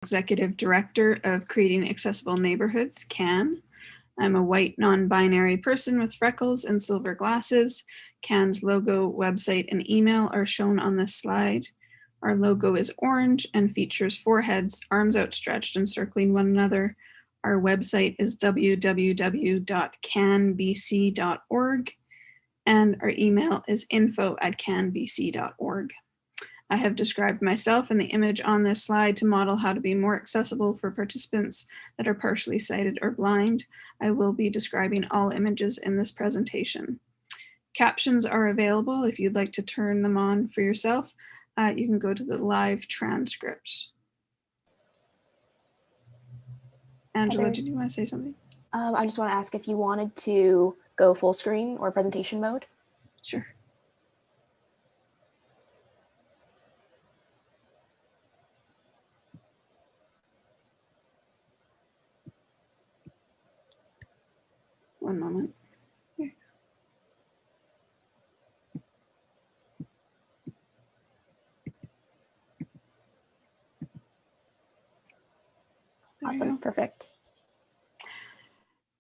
Executive Director of Creating Accessible Neighborhoods, CAN. I'm a white non-binary person with freckles and silver glasses. CAN's logo, website, and email are shown on this slide. Our logo is orange and features four heads, arms outstretched and circling one another. Our website is www.canbc.org, and our email is info@canbc.org. I have described myself and the image on this slide to model how to be more accessible for participants that are partially sighted or blind. I will be describing all images in this presentation. Captions are available if you'd like to turn them on for yourself. You can go to the live transcripts. Angela, Heather, did you want to say something? I just want to ask if you wanted to go full screen or presentation mode. Sure. One moment. Here. Awesome, perfect.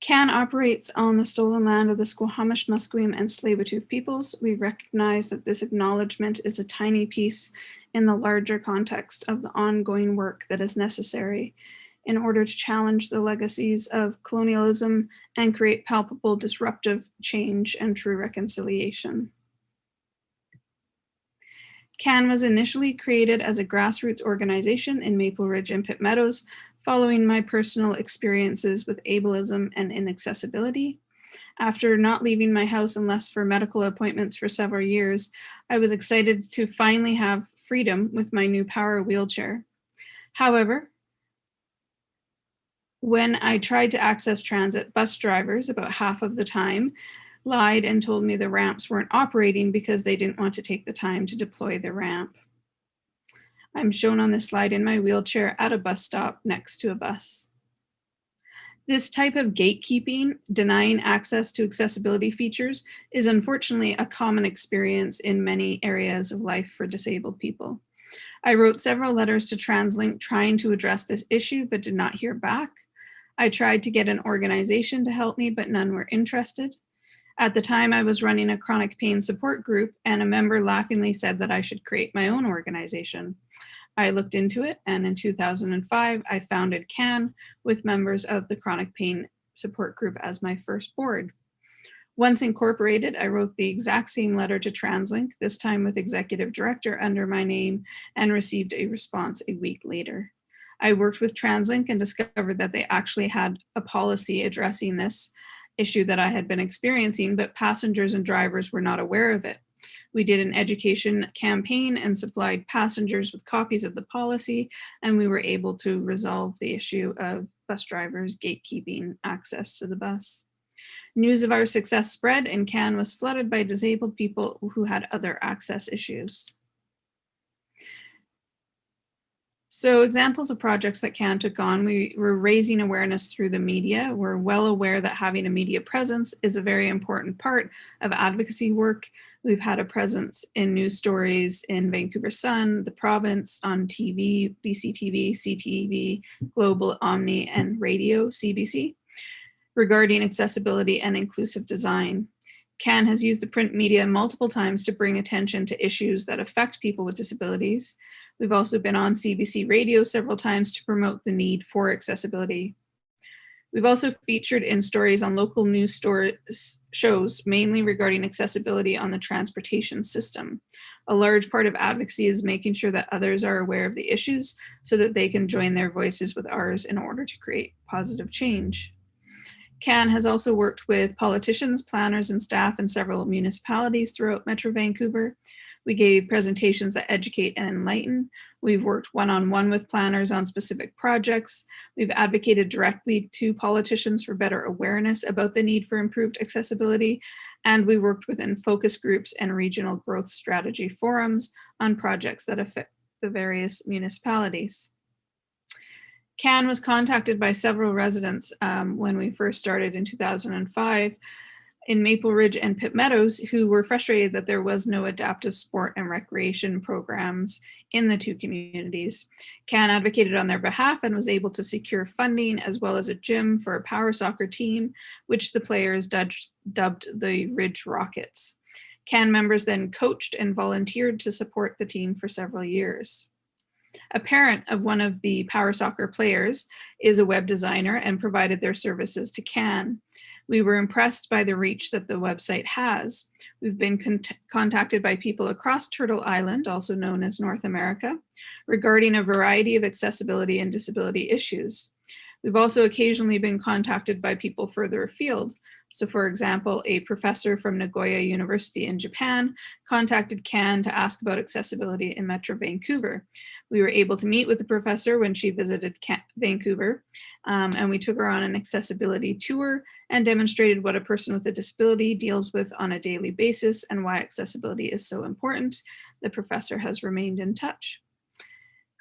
CAN operates on the stolen land of the Squamish, Musqueam, and Tsleil-Waututh peoples. We recognize that this acknowledgement is a tiny piece in the larger context of the ongoing work that is necessary in order to challenge the legacies of colonialism and create palpable disruptive change and true reconciliation. CAN was initially created as a grassroots organization in Maple Ridge and Pitt Meadows, following my personal experiences with ableism and inaccessibility. After not leaving my house unless for medical appointments for several years, I was excited to finally have freedom with my new power wheelchair. However, when I tried to access transit, bus drivers, about half of the time, lied and told me the ramps weren't operating because they didn't want to take the time to deploy the ramp. I'm shown on this slide in my wheelchair at a bus stop next to a bus. This type of gatekeeping, denying access to accessibility features, is unfortunately a common experience in many areas of life for disabled people. I wrote several letters to TransLink trying to address this issue, but did not hear back. I tried to get an organization to help me, but none were interested. At the time, I was running a chronic pain support group, and a member laughingly said that I should create my own organization. I looked into it, and in 2005, I founded CAN with members of the chronic pain support group as my first board. Once incorporated, I wrote the exact same letter to TransLink, this time with executive director under my name, and received a response a week later. I worked with TransLink and discovered that they actually had a policy addressing this issue that I had been experiencing, but passengers and drivers were not aware of it. We did an education campaign and supplied passengers with copies of the policy, and we were able to resolve the issue of bus drivers gatekeeping access to the bus. News of our success spread, and CAN was flooded by disabled people who had other access issues. So examples of projects that CAN took on, we were raising awareness through the media. We're well aware that having a media presence is a very important part of advocacy work. We've had a presence in news stories in Vancouver Sun, the province, on TV, BCTV, CTV, Global, Omni, and Radio, CBC, regarding accessibility and inclusive design. CAN has used the print media multiple times to bring attention to issues that affect people with disabilities. We've also been on CBC Radio several times to promote the need for accessibility. We've also featured in stories on local news shows, mainly regarding accessibility on the transportation system. A large part of advocacy is making sure that others are aware of the issues so that they can join their voices with ours in order to create positive change. CAN has also worked with politicians, planners, and staff in several municipalities throughout Metro Vancouver. We gave presentations that educate and enlighten. We've worked one-on-one with planners on specific projects. We've advocated directly to politicians for better awareness about the need for improved accessibility. And we worked within focus groups and regional growth strategy forums on projects that affect the various municipalities. CAN was contacted by several residents when we first started in 2005 in Maple Ridge and Pitt Meadows who were frustrated that there was no adaptive sport and recreation programs in the two communities. CAN advocated on their behalf and was able to secure funding as well as a gym for a power soccer team, which the players dubbed the Ridge Rockets. CAN members then coached and volunteered to support the team for several years. A parent of one of the power soccer players is a web designer and provided their services to CAN. We were impressed by the reach that the website has. We've been contacted by people across Turtle Island, also known as North America, regarding a variety of accessibility and disability issues. We've also occasionally been contacted by people further afield. So for example, a professor from Nagoya University in Japan contacted CAN to ask about accessibility in Metro Vancouver. We were able to meet with the professor when she visited Vancouver, and we took her on an accessibility tour and demonstrated what a person with a disability deals with on a daily basis and why accessibility is so important. The professor has remained in touch.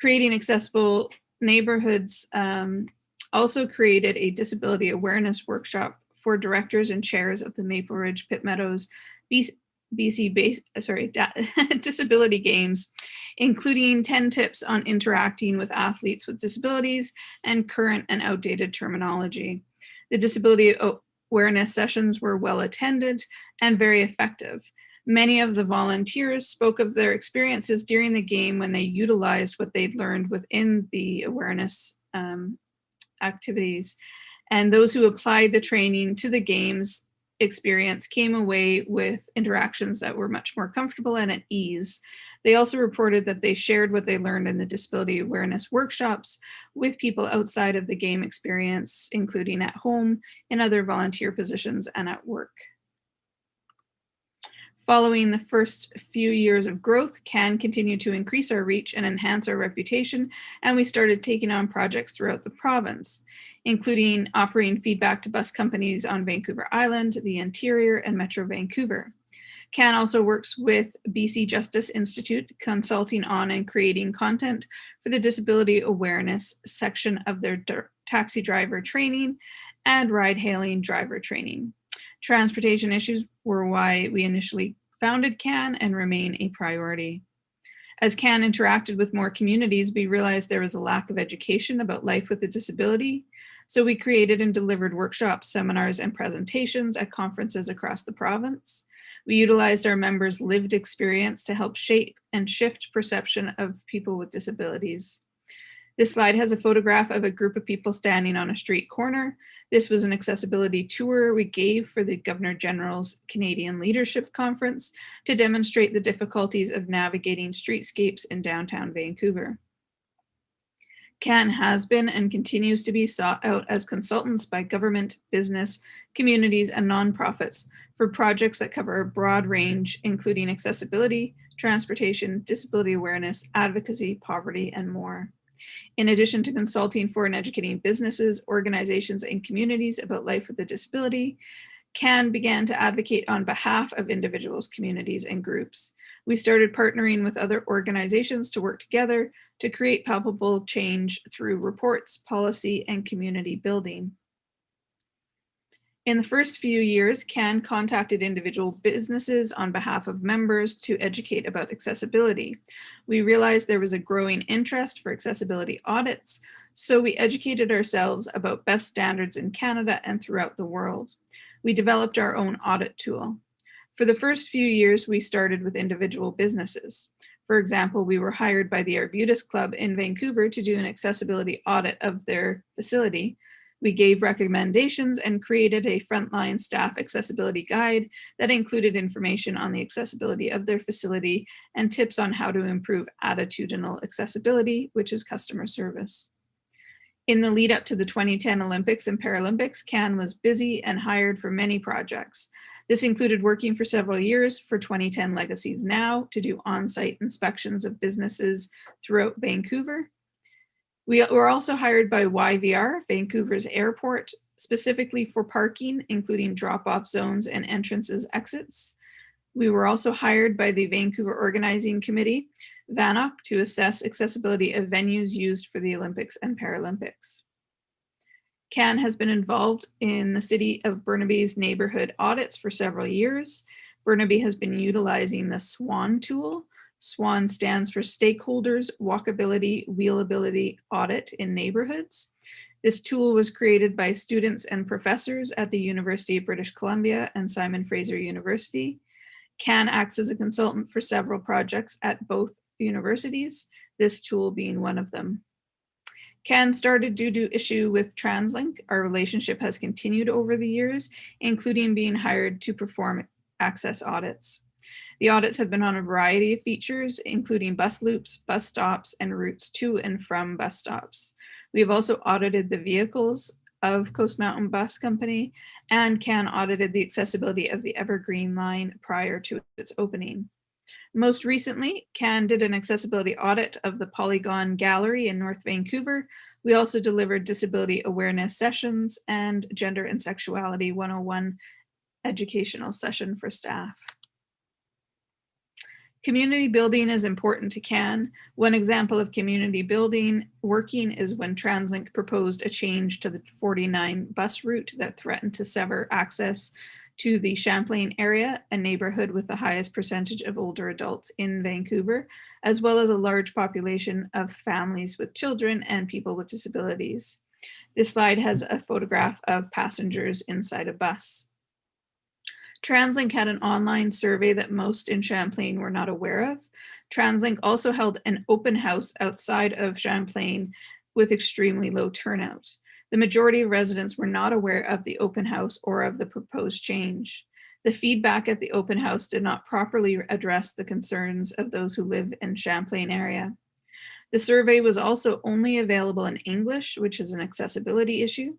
Creating Accessible Neighborhoods also created a disability awareness workshop for directors and chairs of the Maple Ridge Pitt Meadows BC disability games, including 10 tips on interacting with athletes with disabilities and current and outdated terminology. The disability awareness sessions were well attended and very effective. Many of the volunteers spoke of their experiences during the game when they utilized what they'd learned within the awareness activities. And those who applied the training to the games experience came away with interactions that were much more comfortable and at ease. They also reported that they shared what they learned in the disability awareness workshops with people outside of the game experience, including at home, in other volunteer positions, and at work. Following the first few years of growth, CAN continued to increase our reach and enhance our reputation, and we started taking on projects throughout the province, including offering feedback to bus companies on Vancouver Island, the interior, and Metro Vancouver. CAN also works with BC Justice Institute, consulting on and creating content for the disability awareness section of their taxi driver training and ride-hailing driver training. Transportation issues were why we initially founded CAN and remain a priority. As CAN interacted with more communities, we realized there was a lack of education about life with a disability. So we created and delivered workshops, seminars, and presentations at conferences across the province. We utilized our members' lived experience to help shape and shift perception of people with disabilities. This slide has a photograph of a group of people standing on a street corner. This was an accessibility tour we gave for the Governor General's Canadian Leadership Conference to demonstrate the difficulties of navigating streetscapes in downtown Vancouver. CAN has been and continues to be sought out as consultants by government, business, communities, and nonprofits for projects that cover a broad range, including accessibility, transportation, disability awareness, advocacy, poverty, and more. In addition to consulting for and educating businesses, organizations, and communities about life with a disability, CAN began to advocate on behalf of individuals, communities, and groups. We started partnering with other organizations to work together to create palpable change through reports, policy, and community building. In the first few years, CAN contacted individual businesses on behalf of members to educate about accessibility. We realized there was a growing interest for accessibility audits, so we educated ourselves about best standards in Canada and throughout the world. We developed our own audit tool. For the first few years, we started with individual businesses. For example, we were hired by the Arbutus Club in Vancouver to do an accessibility audit of their facility. We gave recommendations and created a frontline staff accessibility guide that included information on the accessibility of their facility and tips on how to improve attitudinal accessibility, which is customer service. In the lead up to the 2010 Olympics and Paralympics, CAN was busy and hired for many projects. This included working for several years for 2010 Legacies Now to do on-site inspections of businesses throughout Vancouver. We were also hired by YVR, Vancouver's airport, specifically for parking, including drop-off zones and entrances exits. We were also hired by the Vancouver Organizing Committee, VANOC, to assess accessibility of venues used for the Olympics and Paralympics. CAN has been involved in the City of Burnaby's neighborhood audits for several years. Burnaby has been utilizing the SWAN tool. SWAN stands for Stakeholders Walkability Wheelability Audit in Neighborhoods. This tool was created by students and professors at the University of British Columbia and Simon Fraser University. CAN acts as a consultant for several projects at both universities, this tool being one of them. CAN started due to issue with TransLink. Our relationship has continued over the years, including being hired to perform access audits. The audits have been on a variety of features, including bus loops, bus stops, and routes to and from bus stops. We have also audited the vehicles of Coast Mountain Bus Company, and CAN audited the accessibility of the Evergreen line prior to its opening. Most recently, CAN did an accessibility audit of the Polygon Gallery in North Vancouver. We also delivered disability awareness sessions and Gender and Sexuality 101 educational session for staff. Community building is important to CAN. One example of community building working is when TransLink proposed a change to the 49 bus route that threatened to sever access to the Champlain area, a neighborhood with the highest percentage of older adults in Vancouver, as well as a large population of families with children and people with disabilities. This slide has a photograph of passengers inside a bus. TransLink had an online survey that most in Champlain were not aware of. TransLink also held an open house outside of Champlain with extremely low turnout. The majority of residents were not aware of the open house or of the proposed change. The feedback at the open house did not properly address the concerns of those who live in Champlain area. The survey was also only available in English, which is an accessibility issue.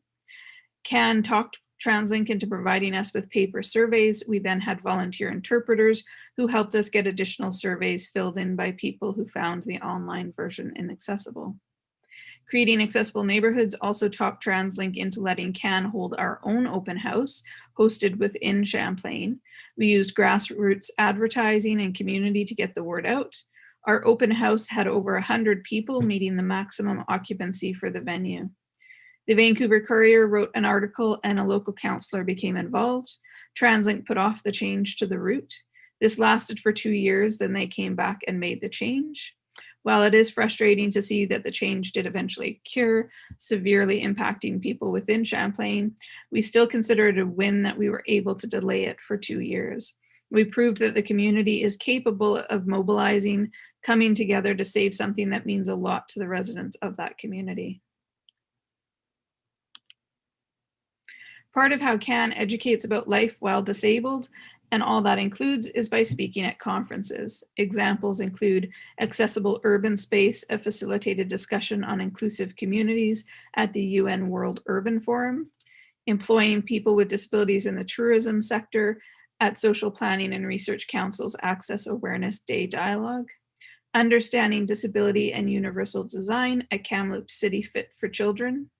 CAN talked TransLink into providing us with paper surveys. We then had volunteer interpreters who helped us get additional surveys filled in by people who found the online version inaccessible. Creating Accessible Neighborhoods also talked TransLink into letting CAN hold our own open house hosted within Champlain. We used grassroots advertising and community to get the word out. Our open house had over 100 people, meeting the maximum occupancy for the venue. The Vancouver Courier wrote an article and a local councillor became involved. TransLink put off the change to the route. This lasted for 2 years, then they came back and made the change. While it is frustrating to see that the change did eventually occur, severely impacting people within Champlain, we still consider it a win that we were able to delay it for 2 years. We proved that the community is capable of mobilizing, coming together to save something that means a lot to the residents of that community. Part of how CAN educates about life while disabled, and all that includes, is by speaking at conferences. Examples include Accessible Urban Space, a facilitated discussion on inclusive communities at the UN World Urban Forum, employing people with disabilities in the tourism sector at Social Planning and Research Council's Access Awareness Day Dialogue, Understanding Disability and Universal Design at Kamloops City Fit for Children,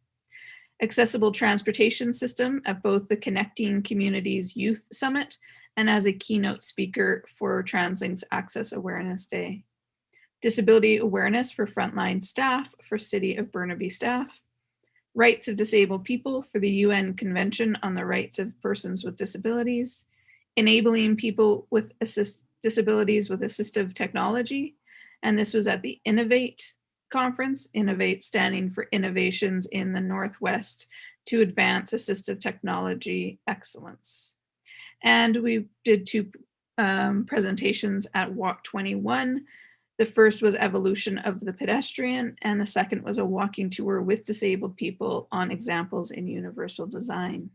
Accessible Transportation System at both the Connecting Communities Youth Summit and as a keynote speaker for TransLink's Access Awareness Day. Disability awareness for frontline staff for City of Burnaby staff. Rights of disabled people for the UN Convention on the Rights of Persons with Disabilities. Enabling people with disabilities with assistive technology. And this was at the Innovate conference, Innovate standing for Innovations in the Northwest to Advance Assistive Technology Excellence. And we did 2 presentations at Walk 21. The first was Evolution of the Pedestrian, and the second was a walking tour with disabled people on examples in universal design.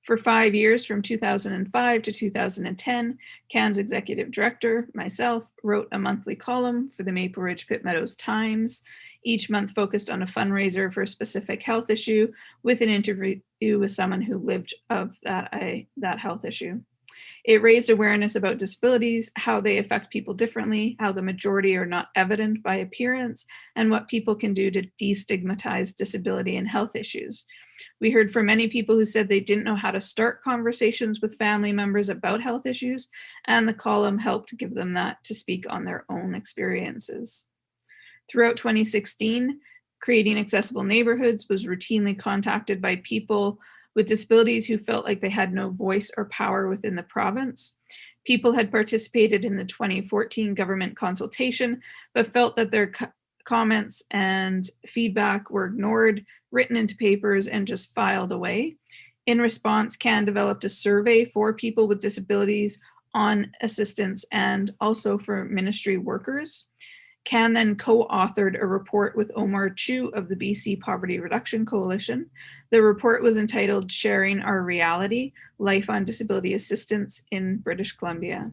For 5 years, from 2005 to 2010, CAN's executive director, myself, wrote a monthly column for the Maple Ridge Pitt Meadows Times. Each month focused on a fundraiser for a specific health issue with an interview with someone who lived of that health issue. It raised awareness about disabilities, how they affect people differently, how the majority are not evident by appearance, and what people can do to destigmatize disability and health issues. We heard from many people who said they didn't know how to start conversations with family members about health issues, and the column helped give them that to speak on their own experiences. Throughout 2016, Creating Accessible Neighborhoods was routinely contacted by people with disabilities who felt like they had no voice or power within the province. People had participated in the 2014 government consultation, but felt that their comments and feedback were ignored, written into papers, and just filed away. In response, CAN developed a survey for people with disabilities on assistance and also for ministry workers. CAN then co-authored a report with Omar Chu of the BC Poverty Reduction Coalition. The report was entitled Sharing Our Reality, Life on Disability Assistance in British Columbia.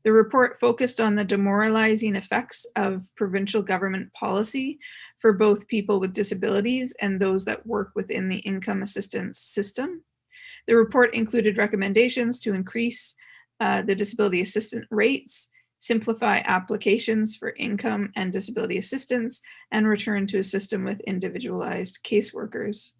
The report focused on the demoralizing effects of provincial government policy for both people with disabilities and those that work within the income assistance system. The report included recommendations to increase the disability assistance rates, simplify applications for income and disability assistance, and return to a system with individualized caseworkers.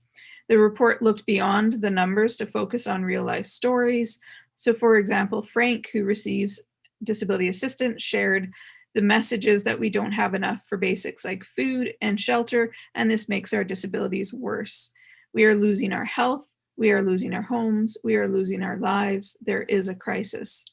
The report looked beyond the numbers to focus on real life stories. So for example, Frank, who receives disability assistance, shared the messages that we don't have enough for basics like food and shelter, and this makes our disabilities worse. We are losing our health, we are losing our homes, we are losing our lives. There is a crisis.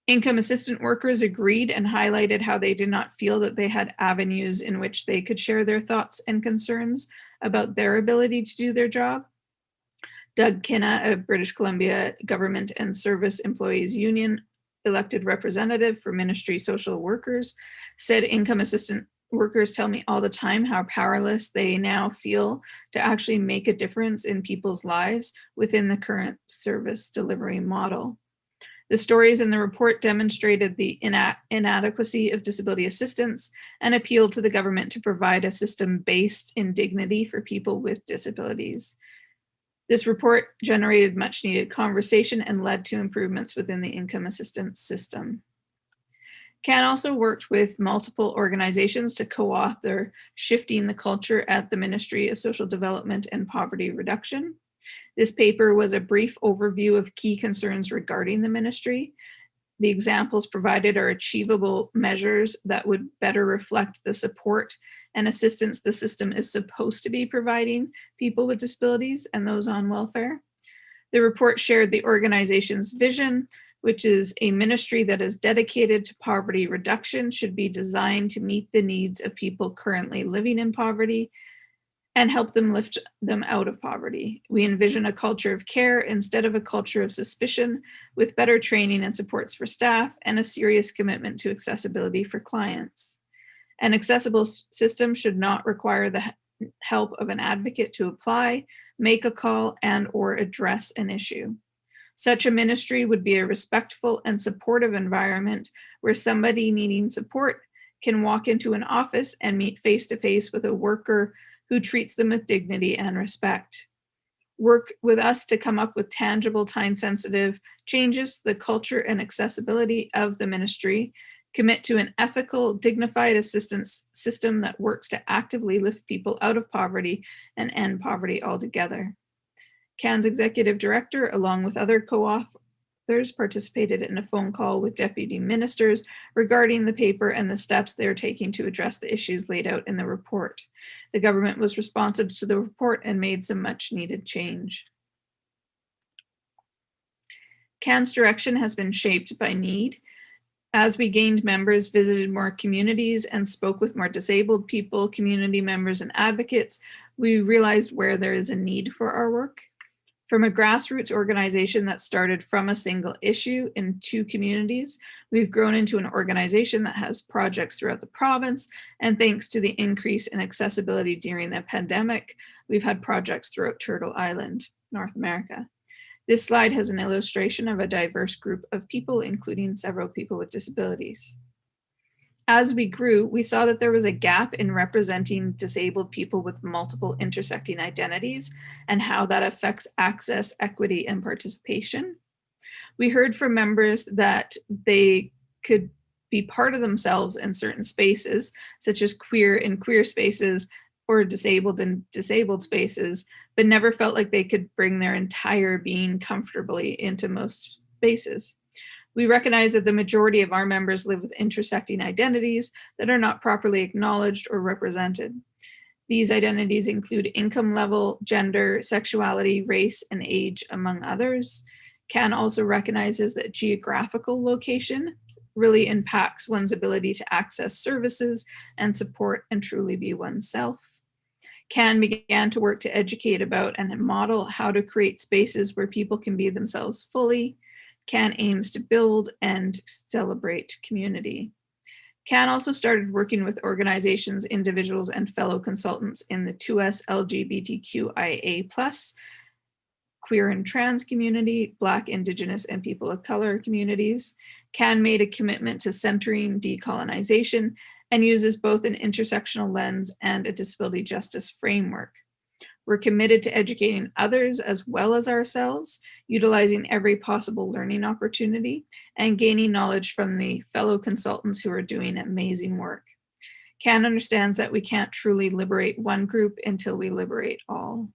Income assistant workers agreed and highlighted how they did not feel that they had avenues in which they could share their thoughts and concerns about their ability to do their job. Doug Kinna, a British Columbia Government and Service Employees Union elected representative for Ministry Social Workers, said income assistant workers tell me all the time how powerless they now feel to actually make a difference in people's lives within the current service delivery model. The stories in the report demonstrated the inadequacy of disability assistance and appealed to the government to provide a system based in dignity for people with disabilities. This report generated much needed conversation and led to improvements within the income assistance system. CAN also worked with multiple organizations to co-author Shifting the Culture at the Ministry of Social Development and Poverty Reduction. This paper was a brief overview of key concerns regarding the ministry. The examples provided are achievable measures that would better reflect the support and assistance the system is supposed to be providing people with disabilities and those on welfare. The report shared the organization's vision, which is a ministry that is dedicated to poverty reduction should be designed to meet the needs of people currently living in poverty and help them lift them out of poverty. We envision a culture of care instead of a culture of suspicion, with better training and supports for staff and a serious commitment to accessibility for clients. An accessible system should not require the help of an advocate to apply, make a call, and/or address an issue. Such a ministry would be a respectful and supportive environment where somebody needing support can walk into an office and meet face-to-face with a worker who treats them with dignity and respect. Work with us to come up with tangible, time-sensitive changes to the culture and accessibility of the ministry. Commit to an ethical, dignified assistance system that works to actively lift people out of poverty and end poverty altogether. CAN's executive director, along with other co-authors, participated in a phone call with deputy ministers regarding the paper and the steps they are taking to address the issues laid out in the report. The government was responsive to the report and made some much needed change. CAN's direction has been shaped by need. As we gained members, visited more communities, and spoke with more disabled people, community members, and advocates, we realized where there is a need for our work. From a grassroots organization that started from a single issue in 2 communities, we've grown into an organization that has projects throughout the province, and thanks to the increase in accessibility during the pandemic, we've had projects throughout Turtle Island, North America. This slide has an illustration of a diverse group of people, including several people with disabilities. As we grew, we saw that there was a gap in representing disabled people with multiple intersecting identities and how that affects access, equity, and participation. We heard from members that they could be part of themselves in certain spaces, such as queer in queer spaces or disabled in disabled spaces, but never felt like they could bring their entire being comfortably into most spaces. We recognize that the majority of our members live with intersecting identities that are not properly acknowledged or represented. These identities include income level, gender, sexuality, race, and age, among others. CAN also recognizes that geographical location really impacts one's ability to access services and support and truly be oneself. CAN began to work to educate about and model how to create spaces where people can be themselves fully. CAN aims to build and celebrate community. CAN also started working with organizations, individuals, and fellow consultants in the 2S LGBTQIA+, queer and trans community, Black, Indigenous, and people of color communities. CAN made a commitment to centering decolonization and uses both an intersectional lens and a disability justice framework. We're committed to educating others as well as ourselves, utilizing every possible learning opportunity and gaining knowledge from the fellow consultants who are doing amazing work. CAN understands that we can't truly liberate one group until we liberate all.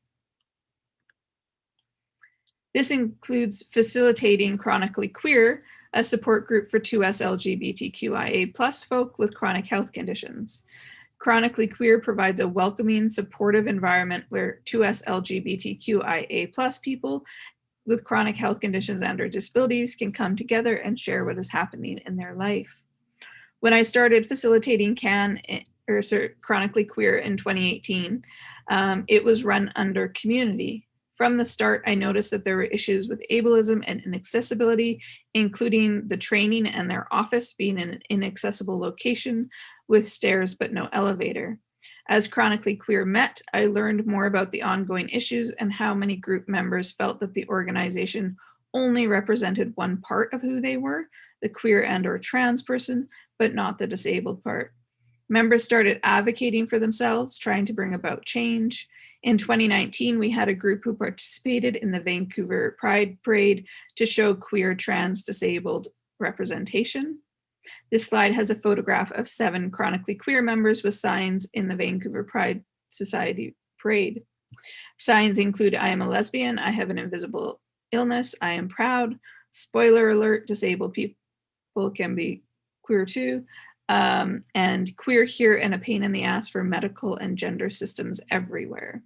This includes facilitating Chronically Queer, a support group for 2S LGBTQIA+ folk with chronic health conditions. Chronically Queer provides a welcoming, supportive environment where 2S LGBTQIA+ people with chronic health conditions and or disabilities can come together and share what is happening in their life. When I started facilitating Chronically Queer in 2018, it was run under community. From the start, I noticed that there were issues with ableism and inaccessibility, including the training and their office being in an inaccessible location with stairs but no elevator. As Chronically Queer met, I learned more about the ongoing issues and how many group members felt that the organization only represented one part of who they were, the queer and or trans person, but not the disabled part. Members started advocating for themselves, trying to bring about change. In 2019, we had a group who participated in the Vancouver Pride Parade to show queer, trans, disabled representation. This slide has a photograph of 7 chronically queer members with signs in the Vancouver Pride Society Parade. Signs include, I am a lesbian, I have an invisible illness, I am proud, spoiler alert, disabled people can be queer too, and queer here and a pain in the ass for medical and gender systems everywhere.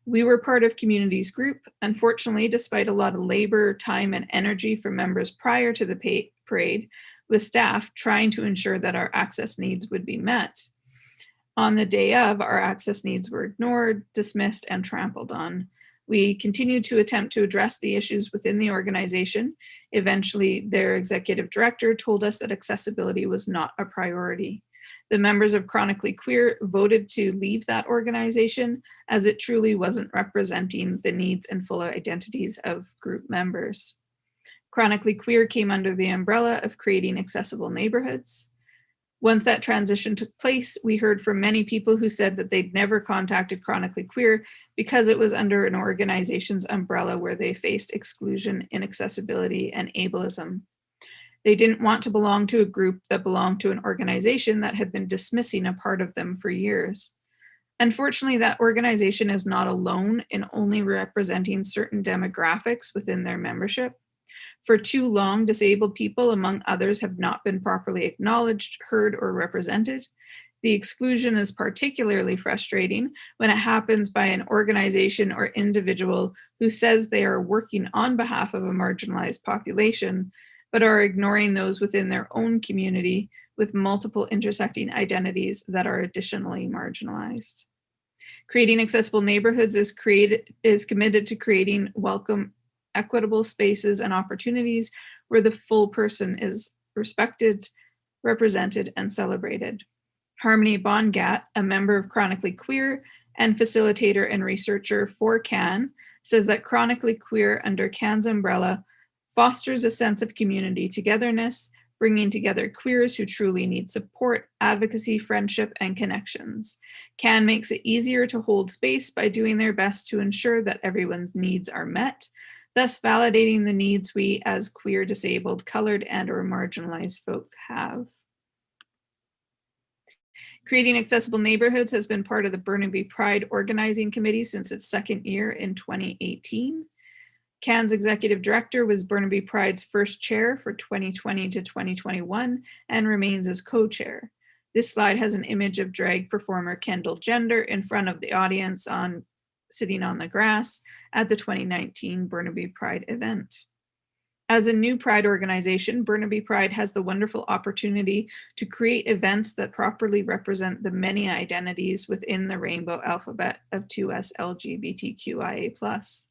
We were part of Community's group. Unfortunately, despite a lot of labor, time, and energy from members prior to the parade, with staff trying to ensure that our access needs would be met. On the day of, our access needs were ignored, dismissed, and trampled on. We continued to attempt to address the issues within the organization. Eventually, their executive director told us that accessibility was not a priority. The members of Chronically Queer voted to leave that organization as it truly wasn't representing the needs and full identities of group members. Chronically Queer came under the umbrella of creating Accessible Neighbourhoods. Once that transition took place, we heard from many people who said that they'd never contacted Chronically Queer because it was under an organization's umbrella where they faced exclusion, inaccessibility, and ableism. They didn't want to belong to a group that belonged to an organization that had been dismissing a part of them for years. Unfortunately, that organization is not alone in only representing certain demographics within their membership. For too long, disabled people, among others, have not been properly acknowledged, heard, or represented. The exclusion is particularly frustrating when it happens by an organization or individual who says they are working on behalf of a marginalized population, but are ignoring those within their own community with multiple intersecting identities that are additionally marginalized. Creating Accessible Neighborhoods is committed to creating welcome, equitable spaces and opportunities where the full person is respected, represented, and celebrated. Harmony Bongat, a member of Chronically Queer and facilitator and researcher for CAN, says that Chronically Queer under CAN's umbrella fosters a sense of community togetherness, bringing together queers who truly need support, advocacy, friendship, and connections. CAN makes it easier to hold space by doing their best to ensure that everyone's needs are met, thus validating the needs we as queer, disabled, colored, and or marginalized folk have. Creating Accessible Neighborhoods has been part of the Burnaby Pride Organizing Committee since its second year in 2018. CAN's executive director was Burnaby Pride's first chair for 2020 to 2021 and remains as co-chair. This slide has an image of drag performer Kendall Gender in front of the audience sitting on the grass at the 2019 Burnaby Pride event. As a new Pride organization, Burnaby Pride has the wonderful opportunity to create events that properly represent the many identities within the rainbow alphabet of 2S LGBTQIA+.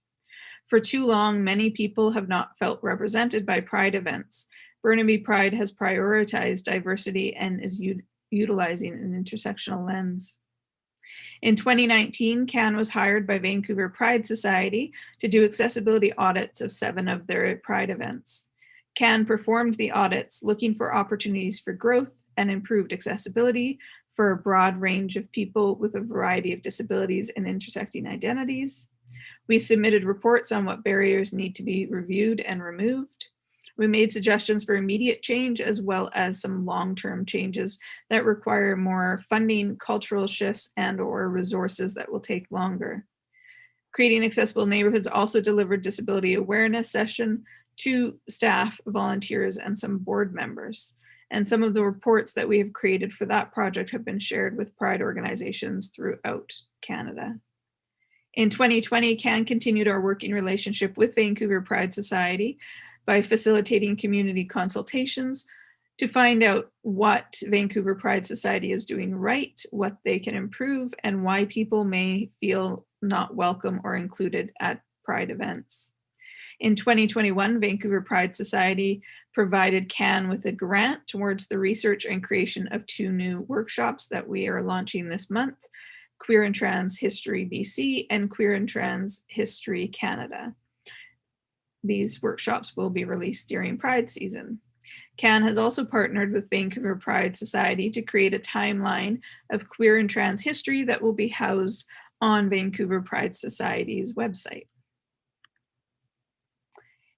For too long, many people have not felt represented by Pride events. Burnaby Pride has prioritized diversity and is utilizing an intersectional lens. In 2019, CAN was hired by Vancouver Pride Society to do accessibility audits of 7 of their Pride events. CAN performed the audits looking for opportunities for growth and improved accessibility for a broad range of people with a variety of disabilities and intersecting identities. We submitted reports on what barriers need to be reviewed and removed. We made suggestions for immediate change as well as some long-term changes that require more funding, cultural shifts, and/or resources that will take longer. Creating Accessible Neighborhoods also delivered disability awareness session to staff, volunteers, and some board members. And some of the reports that we have created for that project have been shared with Pride organizations throughout Canada. In 2020, CAN continued our working relationship with Vancouver Pride Society by facilitating community consultations to find out what Vancouver Pride Society is doing right, what they can improve, and why people may feel not welcome or included at Pride events. In 2021, Vancouver Pride Society provided CAN with a grant towards the research and creation of 2 new workshops that we are launching this month, Queer and Trans History BC and Queer and Trans History Canada. These workshops will be released during Pride season. CAN has also partnered with Vancouver Pride Society to create a timeline of queer and trans history that will be housed on Vancouver Pride Society's website.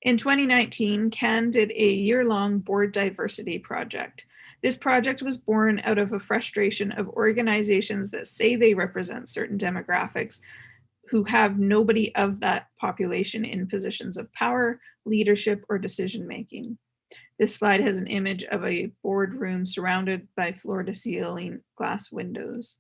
In 2019, CAN did a year-long board diversity project. This project was born out of a frustration of organizations that say they represent certain demographics who have nobody of that population in positions of power, leadership, or decision-making. This slide has an image of a boardroom surrounded by floor-to-ceiling glass windows.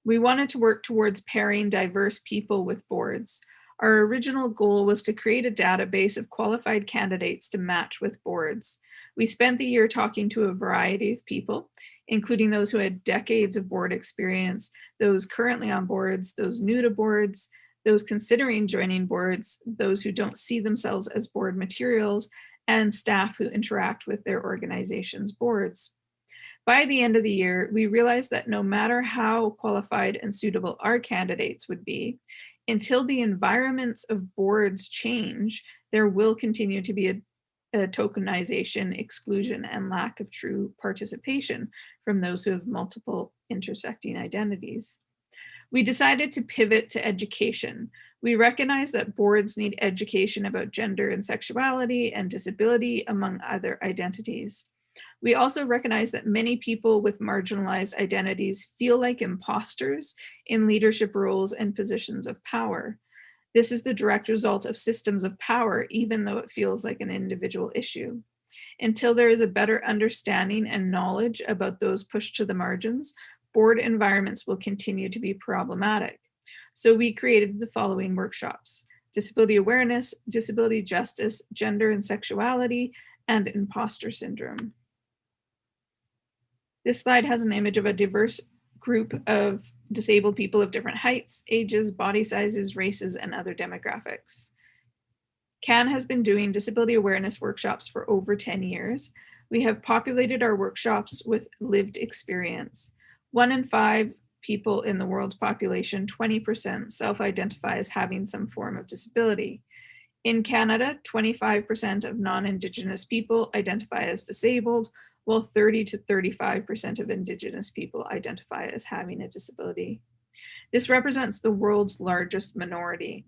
We wanted to work towards pairing diverse people with boards. Our original goal was to create a database of qualified candidates to match with boards. We spent the year talking to a variety of people, including those who had decades of board experience, those currently on boards, those new to boards, those considering joining boards, those who don't see themselves as board materials, and staff who interact with their organization's boards. By the end of the year, we realized that no matter how qualified and suitable our candidates would be, until the environments of boards change, there will continue to be a tokenization, exclusion, and lack of true participation from those who have multiple intersecting identities. We decided to pivot to education. We recognize that boards need education about gender and sexuality and disability, among other identities. We also recognize that many people with marginalized identities feel like imposters in leadership roles and positions of power. This is the direct result of systems of power, even though it feels like an individual issue. Until there is a better understanding and knowledge about those pushed to the margins, board environments will continue to be problematic. So we created the following workshops: disability awareness, disability justice, gender and sexuality, and imposter syndrome. This slide has an image of a diverse group of disabled people of different heights, ages, body sizes, races, and other demographics. CAN has been doing disability awareness workshops for over 10 years. We have populated our workshops with lived experience. 1 in 5 people in the world's population, 20%, self-identify as having some form of disability. In Canada, 25% of non-Indigenous people identify as disabled, while 30 to 35% of Indigenous people identify as having a disability. This represents the world's largest minority.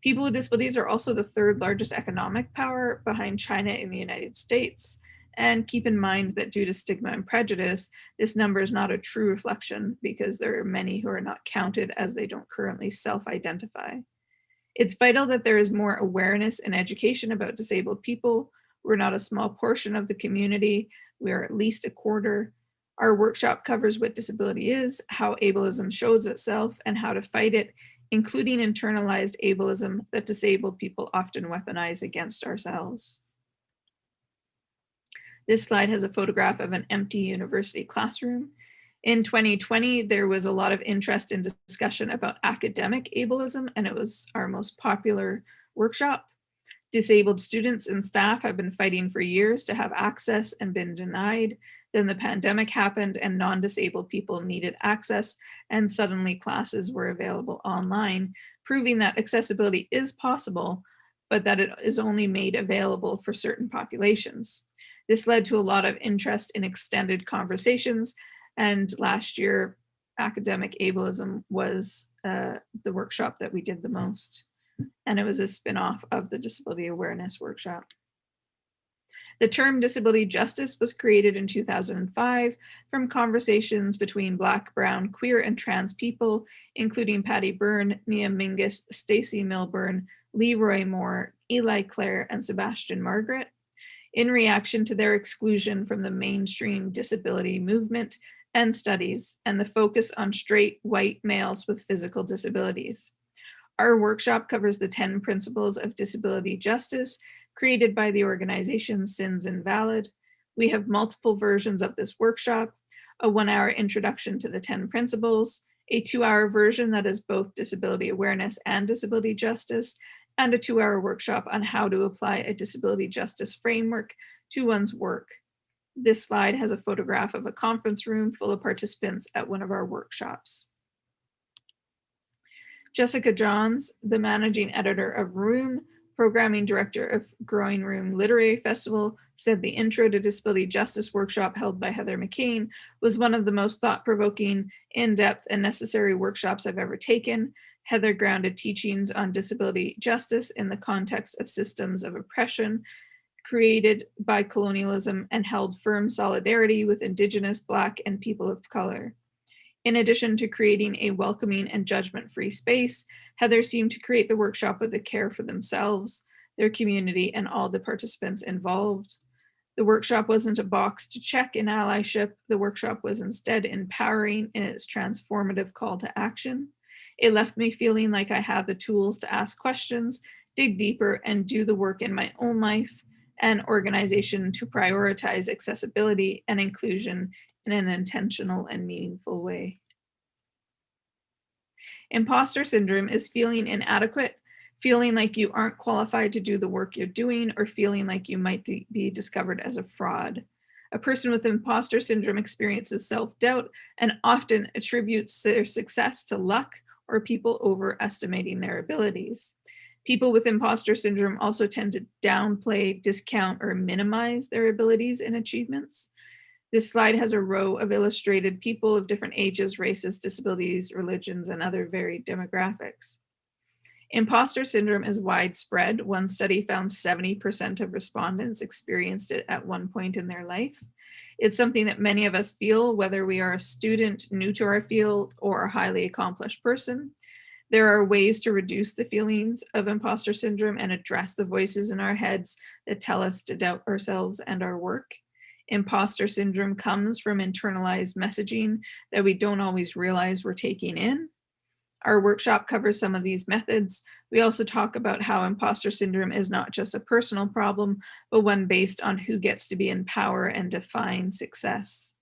People with disabilities are also the 3rd largest economic power behind China and the United States. And keep in mind that due to stigma and prejudice, this number is not a true reflection because there are many who are not counted as they don't currently self-identify. It's vital that there is more awareness and education about disabled people. We're not a small portion of the community. We are at least a quarter. Our workshop covers what disability is, how ableism shows itself, and how to fight it, including internalized ableism that disabled people often weaponize against ourselves. This slide has a photograph of an empty university classroom. In 2020, there was a lot of interest and discussion about academic ableism, and it was our most popular workshop. Disabled students and staff have been fighting for years to have access and been denied. Then the pandemic happened and non-disabled people needed access, and suddenly classes were available online, proving that accessibility is possible, but that it is only made available for certain populations. This led to a lot of interest in extended conversations, and last year, academic ableism was the workshop that we did the most, and it was a spin-off of the disability awareness workshop. The term disability justice was created in 2005 from conversations between Black, Brown, queer, and trans people, including Patty Byrne, Mia Mingus, Stacey Milburn, Leroy Moore, Eli Clare, and Sebastian Margaret, in reaction to their exclusion from the mainstream disability movement and studies, and the focus on straight white males with physical disabilities. Our workshop covers the 10 principles of disability justice created by the organization Sins Invalid. We have multiple versions of this workshop, a 1-hour introduction to the 10 principles, a 2-hour version that is both disability awareness and disability justice, and a 2-hour workshop on how to apply a disability justice framework to one's work. This slide has a photograph of a conference room full of participants at one of our workshops. Jessica Johns, the managing editor of Room, programming director of Growing Room Literary Festival, said the Intro to Disability Justice workshop held by Heather McCain was one of the most thought-provoking, in-depth, and necessary workshops I've ever taken. Heather grounded teachings on disability justice in the context of systems of oppression created by colonialism and held firm solidarity with Indigenous, Black, and people of color. In addition to creating a welcoming and judgment-free space, Heather seemed to create the workshop with a care for themselves, their community, and all the participants involved. The workshop wasn't a box to check in allyship. The workshop was instead empowering in its transformative call to action. It left me feeling like I had the tools to ask questions, dig deeper, and do the work in my own life and organization to prioritize accessibility and inclusion in an intentional and meaningful way. Imposter syndrome is feeling inadequate, feeling like you aren't qualified to do the work you're doing, or feeling like you might be discovered as a fraud. A person with imposter syndrome experiences self-doubt and often attributes their success to luck or people overestimating their abilities. People with imposter syndrome also tend to downplay, discount, or minimize their abilities and achievements. This slide has a row of illustrated people of different ages, races, disabilities, religions, and other varied demographics. Imposter syndrome is widespread. One study found 70% of respondents experienced it at one point in their life. It's something that many of us feel, whether we are a student new to our field or a highly accomplished person. There are ways to reduce the feelings of imposter syndrome and address the voices in our heads that tell us to doubt ourselves and our work. Imposter syndrome comes from internalized messaging that we don't always realize we're taking in. Our workshop covers some of these methods. We also talk about how imposter syndrome is not just a personal problem, but one based on who gets to be in power and define success.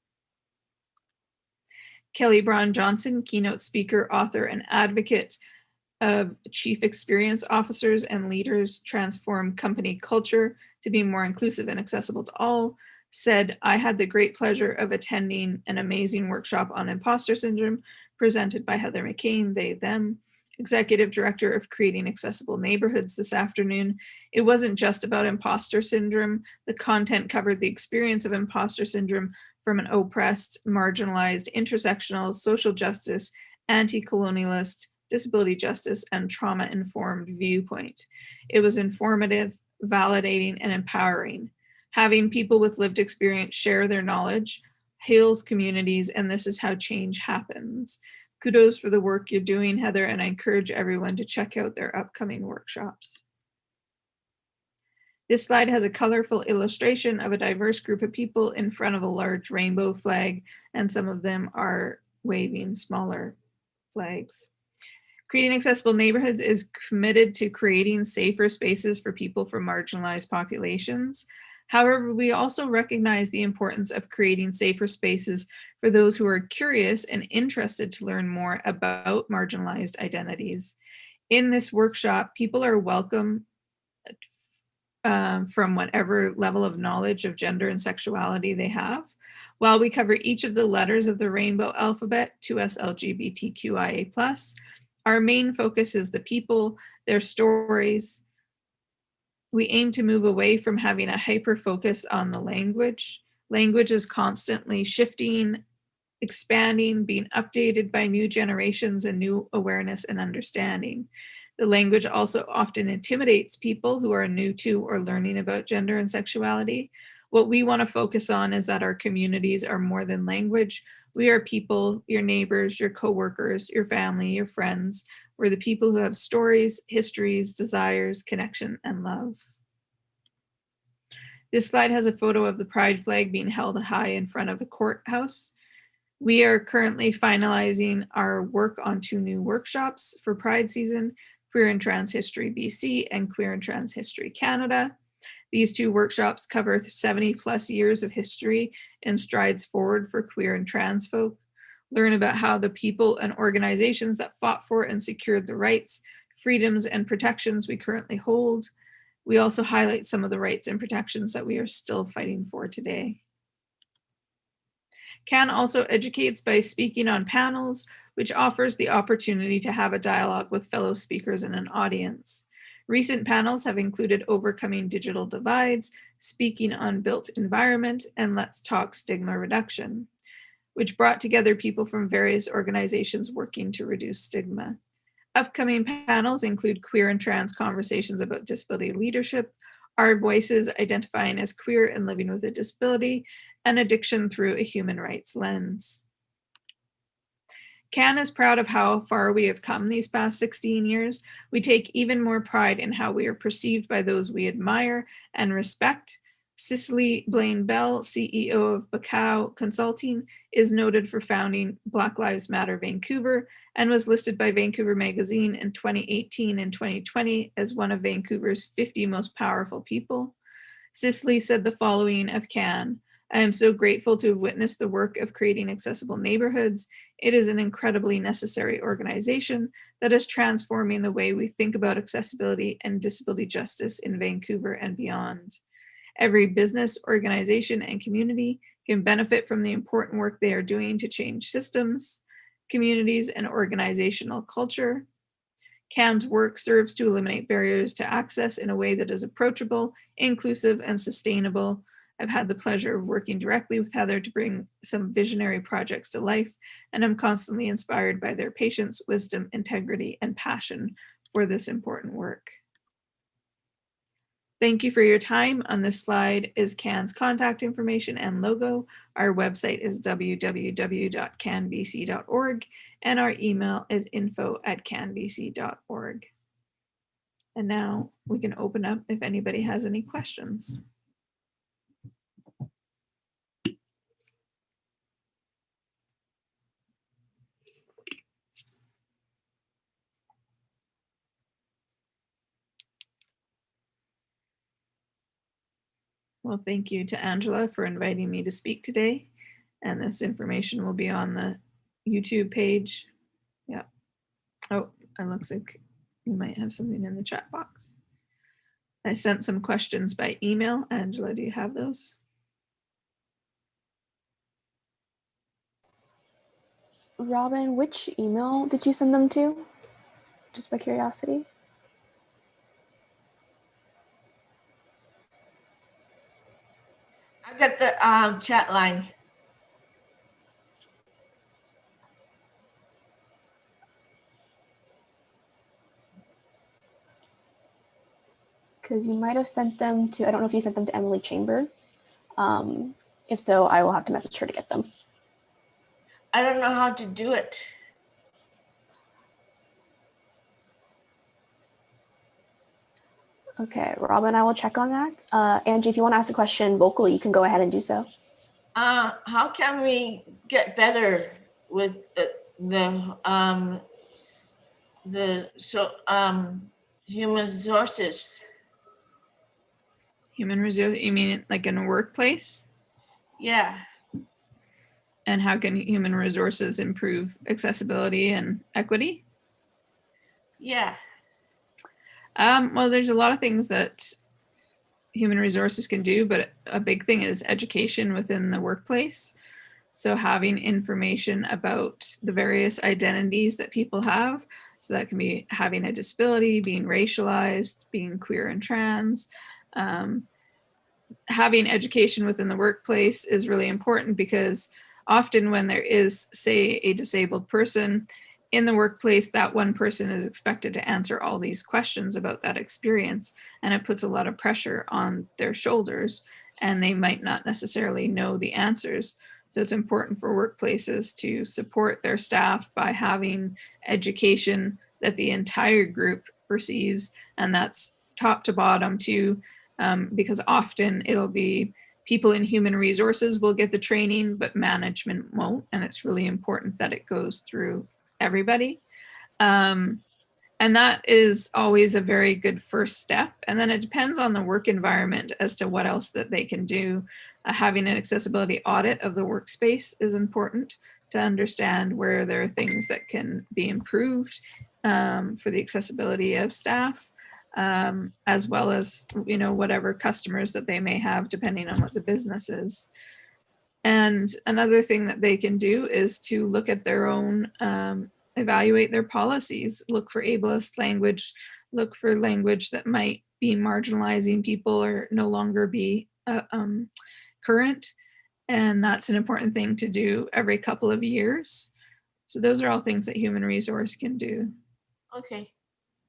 Kelly Braun Johnson, keynote speaker, author, and advocate of chief experience officers and leaders transform company culture to be more inclusive and accessible to all, said, I had the great pleasure of attending an amazing workshop on imposter syndrome presented by Heather McCain, they, them, executive director of Creating Accessible Neighborhoods this afternoon. It wasn't just about imposter syndrome. The content covered the experience of imposter syndrome from an oppressed, marginalized, intersectional, social justice, anti-colonialist, disability justice, and trauma-informed viewpoint. It was informative, validating, and empowering. Having people with lived experience share their knowledge heals communities, and this is how change happens. Kudos for the work you're doing, Heather, and I encourage everyone to check out their upcoming workshops. This slide has a colorful illustration of a diverse group of people in front of a large rainbow flag, and some of them are waving smaller flags. Creating Accessible Neighborhoods is committed to creating safer spaces for people from marginalized populations. However, we also recognize the importance of creating safer spaces for those who are curious and interested to learn more about marginalized identities. In this workshop, people are welcome from whatever level of knowledge of gender and sexuality they have. While we cover each of the letters of the rainbow alphabet to us LGBTQIA+, our main focus is the people, their stories. We aim to move away from having a hyper focus on the language. Language is constantly shifting, expanding, being updated by new generations and new awareness and understanding. The language also often intimidates people who are new to or learning about gender and sexuality. What we want to focus on is that our communities are more than language. We are people, your neighbors, your coworkers, your family, your friends. We're the people who have stories, histories, desires, connection, and love. This slide has a photo of the pride flag being held high in front of a courthouse. We are currently finalizing our work on 2 new workshops for Pride season, Queer and Trans History BC and Queer and Trans History Canada. These 2 workshops cover 70+ years of history and strides forward for queer and trans folk. Learn about how the people and organizations that fought for and secured the rights, freedoms, and protections we currently hold. We also highlight some of the rights and protections that we are still fighting for today. CAN also educates by speaking on panels, which offers the opportunity to have a dialogue with fellow speakers in an audience. Recent panels have included Overcoming Digital Divides, Speaking on Built Environment, and Let's Talk Stigma Reduction, which brought together people from various organizations working to reduce stigma. Upcoming panels include Queer and Trans Conversations about Disability Leadership, Our Voices Identifying as Queer and Living with a Disability, and Addiction Through a Human Rights Lens. CAN is proud of how far we have come these past 16 years. We take even more pride in how we are perceived by those we admire and respect. Cicely Blaine Bell, CEO of Bacau Consulting, is noted for founding Black Lives Matter Vancouver and was listed by Vancouver Magazine in 2018 and 2020 as one of Vancouver's 50 most powerful people. Cicely said the following of CAN: "I am so grateful to have witnessed the work of creating accessible neighborhoods. It is an incredibly necessary organization that is transforming the way we think about accessibility and disability justice in Vancouver and beyond. Every business, organization, and community can benefit from the important work they are doing to change systems, communities, and organizational culture. CAN's work serves to eliminate barriers to access in a way that is approachable, inclusive, and sustainable. I've had the pleasure of working directly with Heather to bring some visionary projects to life, and I'm constantly inspired by their patience, wisdom, integrity, and passion for this important work." Thank you for your time. On this slide is CAN's contact information and logo. Our website is www.canbc.org, and our email is info@canbc.org. And now we can open up if anybody has any questions. Well, thank you to Angela for inviting me to speak today. And this information will be on the YouTube page. Yeah. Oh, it looks like we might have something in the chat box. I sent some questions by email. Angela, do you have those? Robin, which email did you send them to? Just by curiosity. I've got the chat line. Because you might have sent them to, I don't know if you sent them to Emily Chamber. If so, I will have to message her to get them. I don't know how to do it. Okay, Robin, I will check on that. Angie, if you want to ask a question vocally, you can go ahead and do so. How can we get better with human resources? Human resource, you mean like in a workplace? Yeah. And how can human resources improve accessibility and equity? Yeah. Well, there's a lot of things that human resources can do, but a big thing is education within the workplace. So having information about the various identities that people have. So that can be having a disability, being racialized, being queer and trans. Having education within the workplace is really important because often when there is, say, a disabled person in the workplace, that one person is expected to answer all these questions about that experience, and it puts a lot of pressure on their shoulders, and they might not necessarily know the answers. So it's important for workplaces to support their staff by having education that the entire group receives, and that's top to bottom too, because often it'll be people in human resources will get the training, but management won't, and it's really important that it goes through everybody. And that is always a very good first step. And then it depends on the work environment as to what else that they can do. Having an accessibility audit of the workspace is important to understand where there are things that can be improved for the accessibility of staff, as well as, you know, whatever customers that they may have, depending on what the business is. And another thing that they can do is to look at their own, evaluate their policies, look for ableist language, look for language that might be marginalizing people or no longer be current. And that's an important thing to do every couple of years. So those are all things that human resource can do. Okay.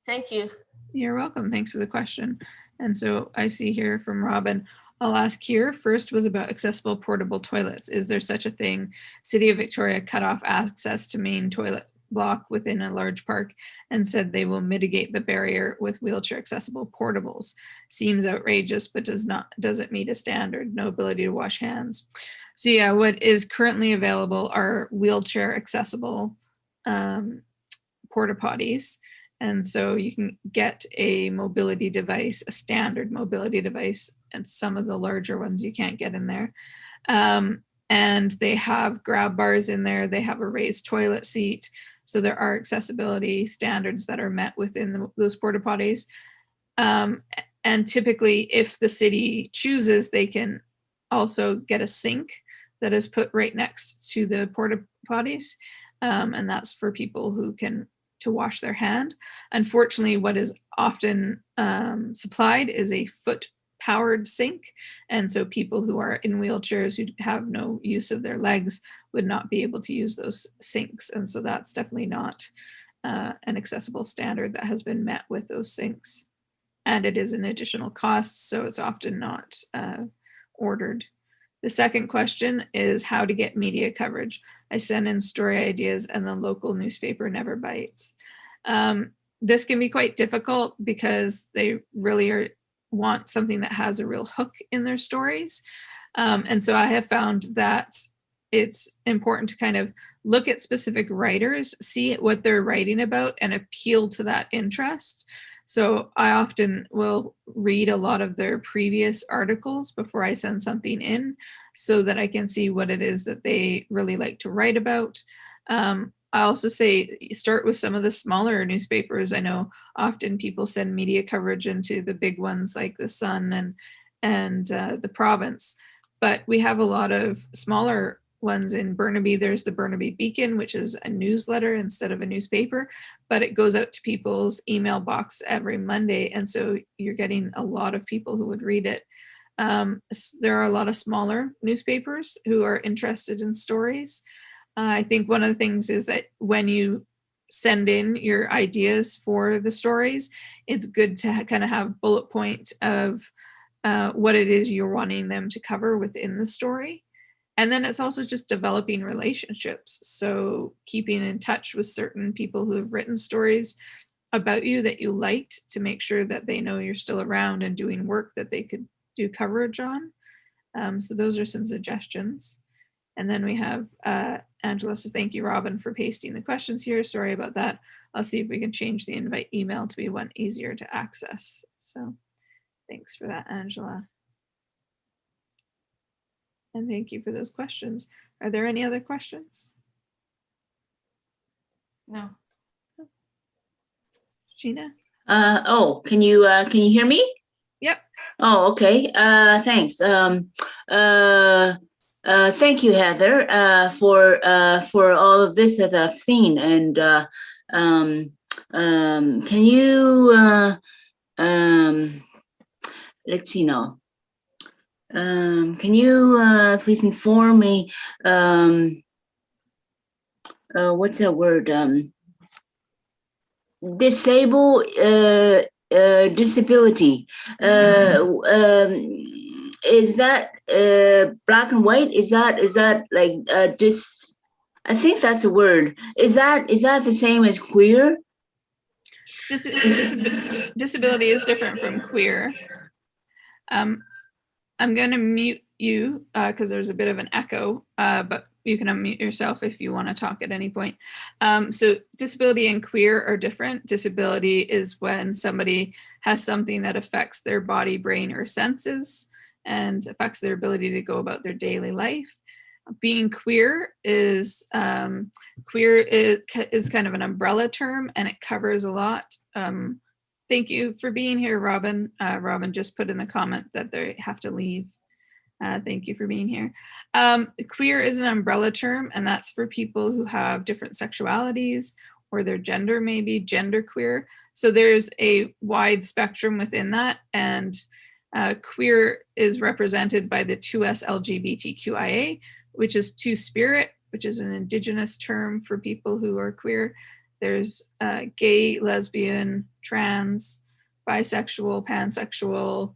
Thank you. You're welcome. Thanks for the question. And so I see here from Robin, I'll ask here, first was about accessible portable toilets. Is there such a thing? City of Victoria cut off access to main toilet block within a large park and said they will mitigate the barrier with wheelchair accessible portables. Seems outrageous, but doesn't meet a standard. No ability to wash hands. So yeah, what is currently available are wheelchair accessible porta potties. And so you can get a mobility device, a standard mobility device, and some of the larger ones you can't get in there. And they have grab bars in there. They have a raised toilet seat. So there are accessibility standards that are met within those porta potties. And typically, if the city chooses, they can also get a sink that is put right next to the porta potties. And that's for people who can to wash their hand. Unfortunately, what is often supplied is a foot powered sink. And so people who are in wheelchairs who have no use of their legs would not be able to use those sinks. And so that's definitely not an accessible standard that has been met with those sinks. And it is an additional cost, so it's often not ordered. The second question is how to get media coverage. I send in story ideas and the local newspaper never bites. This can be quite difficult because they really want something that has a real hook in their stories. And so I have found that it's important to kind of look at specific writers, see what they're writing about, and appeal to that interest. So I often will read a lot of their previous articles before I send something in so that I can see what it is that they really like to write about. I also say start with some of the smaller newspapers. I know often people send media coverage into the big ones like the Sun and the Province, but we have a lot of smaller ones in Burnaby. There's the Burnaby Beacon, which is a newsletter instead of a newspaper, but it goes out to people's email box every Monday. And so you're getting a lot of people who would read it. There are a lot of smaller newspapers who are interested in stories. I think one of the things is that when you send in your ideas for the stories, it's good to kind of have bullet point of what it is you're wanting them to cover within the story. And then it's also just developing relationships. So keeping in touch with certain people who have written stories about you that you liked to make sure that they know you're still around and doing work that they could do coverage on. So those are some suggestions. And then we have Angela says, thank you, Robin, for pasting the questions here. Sorry about that. I'll see if we can change the invite email to be one easier to access. So thanks for that, Angela. And thank you for those questions. Are there any other questions? No. Gina? Oh, can you hear me? Yep. Oh, okay. Thanks. Thank you, Heather, for all of this that I've seen. And can you let's see now. Can you please inform me? What's that word? Disability. Is that black and white? Is that like I think that's a word. Is that the same as queer? Disability is different from queer. I'm going to mute you because there's a bit of an echo, but you can unmute yourself if you want to talk at any point. So disability and queer are different. Disability is when somebody has something that affects their body, brain, or senses and affects their ability to go about their daily life. Being queer is kind of an umbrella term, and it covers a lot. Thank you for being here, Robin. Robin just put in the comment that they have to leave. Thank you for being here. Queer is an umbrella term, and that's for people who have different sexualities or their gender may be genderqueer. So there's a wide spectrum within that, and queer is represented by the 2S LGBTQIA, which is two-spirit, which is an Indigenous term for people who are queer. There's gay, lesbian, trans, bisexual, pansexual,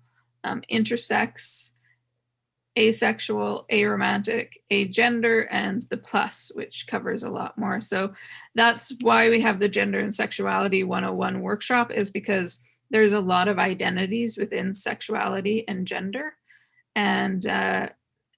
intersex, asexual, aromantic, agender, and the plus, which covers a lot more. So that's why we have the Gender and Sexuality 101 workshop, is because there's a lot of identities within sexuality and gender. And,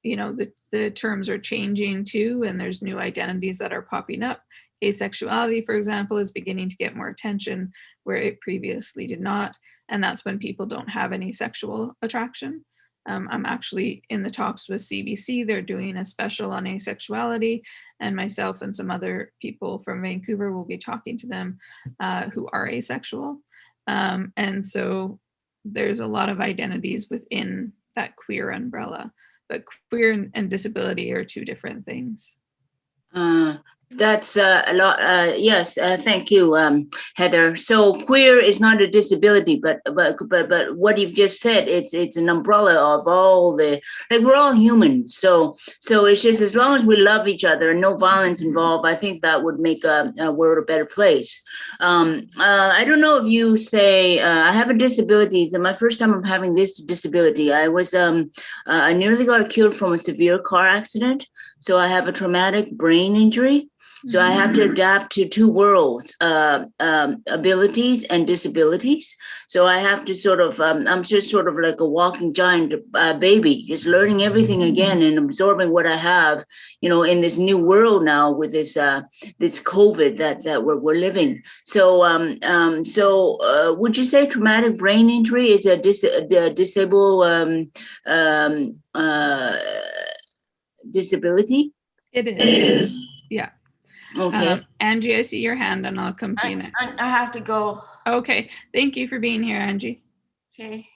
you know, the terms are changing too, and there's new identities that are popping up. Asexuality, for example, is beginning to get more attention where it previously did not. And that's when people don't have any sexual attraction. I'm actually in the talks with CBC. They're doing a special on asexuality, and myself and some other people from Vancouver will be talking to them who are asexual. And so there's a lot of identities within that queer umbrella, but queer and disability are two different things. That's a lot. Yes, thank you, Heather. So queer is not a disability, but what you've just said, it's an umbrella of all the, like, we're all human. So it's just, as long as we love each other and no violence involved, I think that would make a world a better place. I don't know if you say I have a disability. My first time of having this disability, I was I nearly got killed from a severe car accident. So I have a traumatic brain injury. So I have to adapt to two worlds, abilities and disabilities. So I have to sort of, I'm just sort of like a walking giant baby, just learning everything again and absorbing what I have, you know, in this new world now with this this COVID that we're living. So would you say traumatic brain injury is a disable disability? It is. Yeah. Okay. Angie, I see your hand, and I'll come to you next. I have to go. Okay. Thank you for being here, Angie. Okay.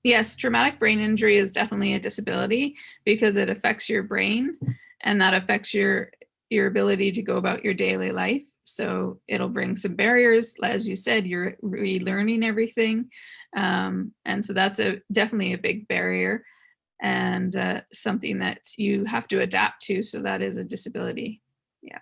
Yes, traumatic brain injury is definitely a disability because it affects your brain, and that affects your ability to go about your daily life. So it'll bring some barriers. As you said, you're relearning everything. And so that's definitely a big barrier, and something that you have to adapt to. So that is a disability. Yeah.